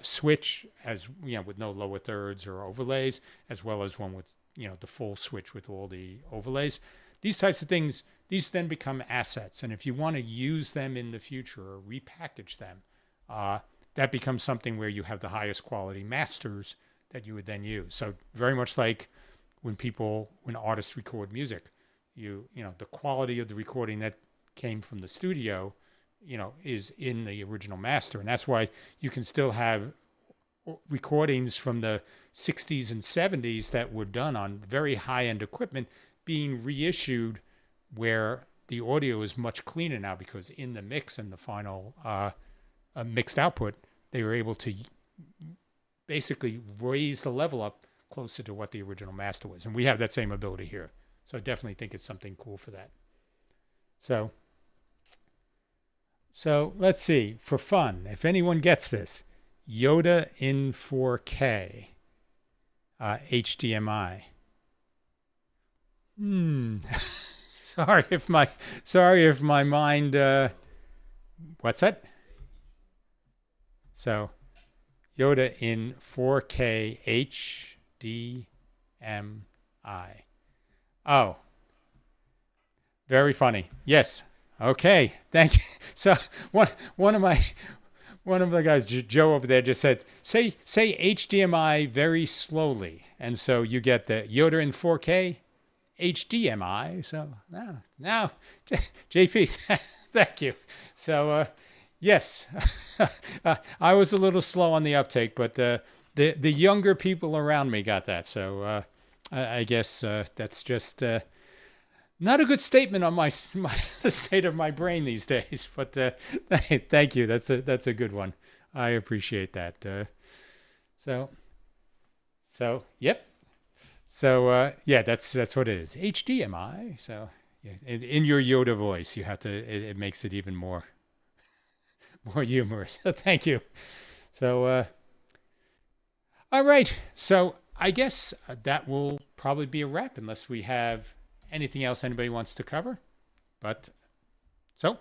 switch as with no lower thirds or overlays, as well as one with the full switch with all the overlays. These types of things, these then become assets, and if you want to use them in the future or repackage them, that becomes something where you have the highest quality masters that you would then use. So very much like when artists record music, the quality of the recording that came from the studio is in the original master. And that's why you can still have recordings from the 60s and 70s that were done on very high-end equipment being reissued where the audio is much cleaner now, because in the mix and the final mixed output, they were able to basically raise the level up closer to what the original master was. And we have that same ability here. So I definitely think it's something cool for that. So let's see, for fun, if anyone gets this, Yoda in 4K, HDMI. Sorry if my mind, what's that? So Yoda in 4K HDMI. Oh, very funny. Yes. Okay, thank you. So one of the guys, Joe over there, just said, say HDMI very slowly, and so you get the Yoda in 4K HDMI. So now, JP, thank you. So yes, I was a little slow on the uptake, but the younger people around me got that. So I guess that's just Not a good statement on the state of my brain these days, but thank you. That's a good one. I appreciate that. So yep. So yeah, that's what it is. HDMI. So yeah, in your Yoda voice, you have to. It makes it even more humorous. So thank you. So all right. So I guess that will probably be a wrap, unless we have anything else anybody wants to cover. But so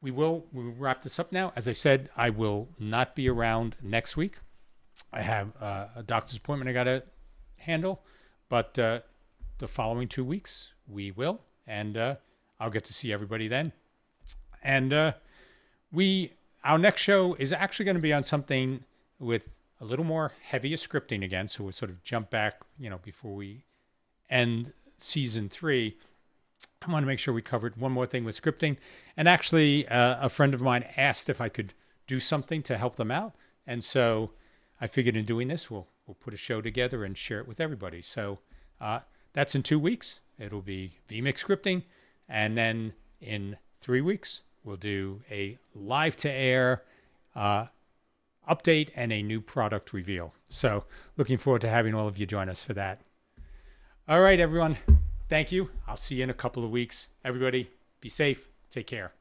we'll wrap this up now. As I said, I will not be around next week. I have a doctor's appointment I got to handle, but the following 2 weeks we will, and I'll get to see everybody then. And our next show is actually going to be on something with a little more heavier scripting again. So we'll sort of jump back, before we end season 3. I want to make sure we covered one more thing with scripting. And actually, a friend of mine asked if I could do something to help them out. And so I figured in doing this, we'll put a show together and share it with everybody. So that's in 2 weeks. It'll be vMIX scripting. And then in 3 weeks, we'll do a live to air update and a new product reveal. So looking forward to having all of you join us for that. All right, everyone. Thank you. I'll see you in a couple of weeks. Everybody, be safe. Take care.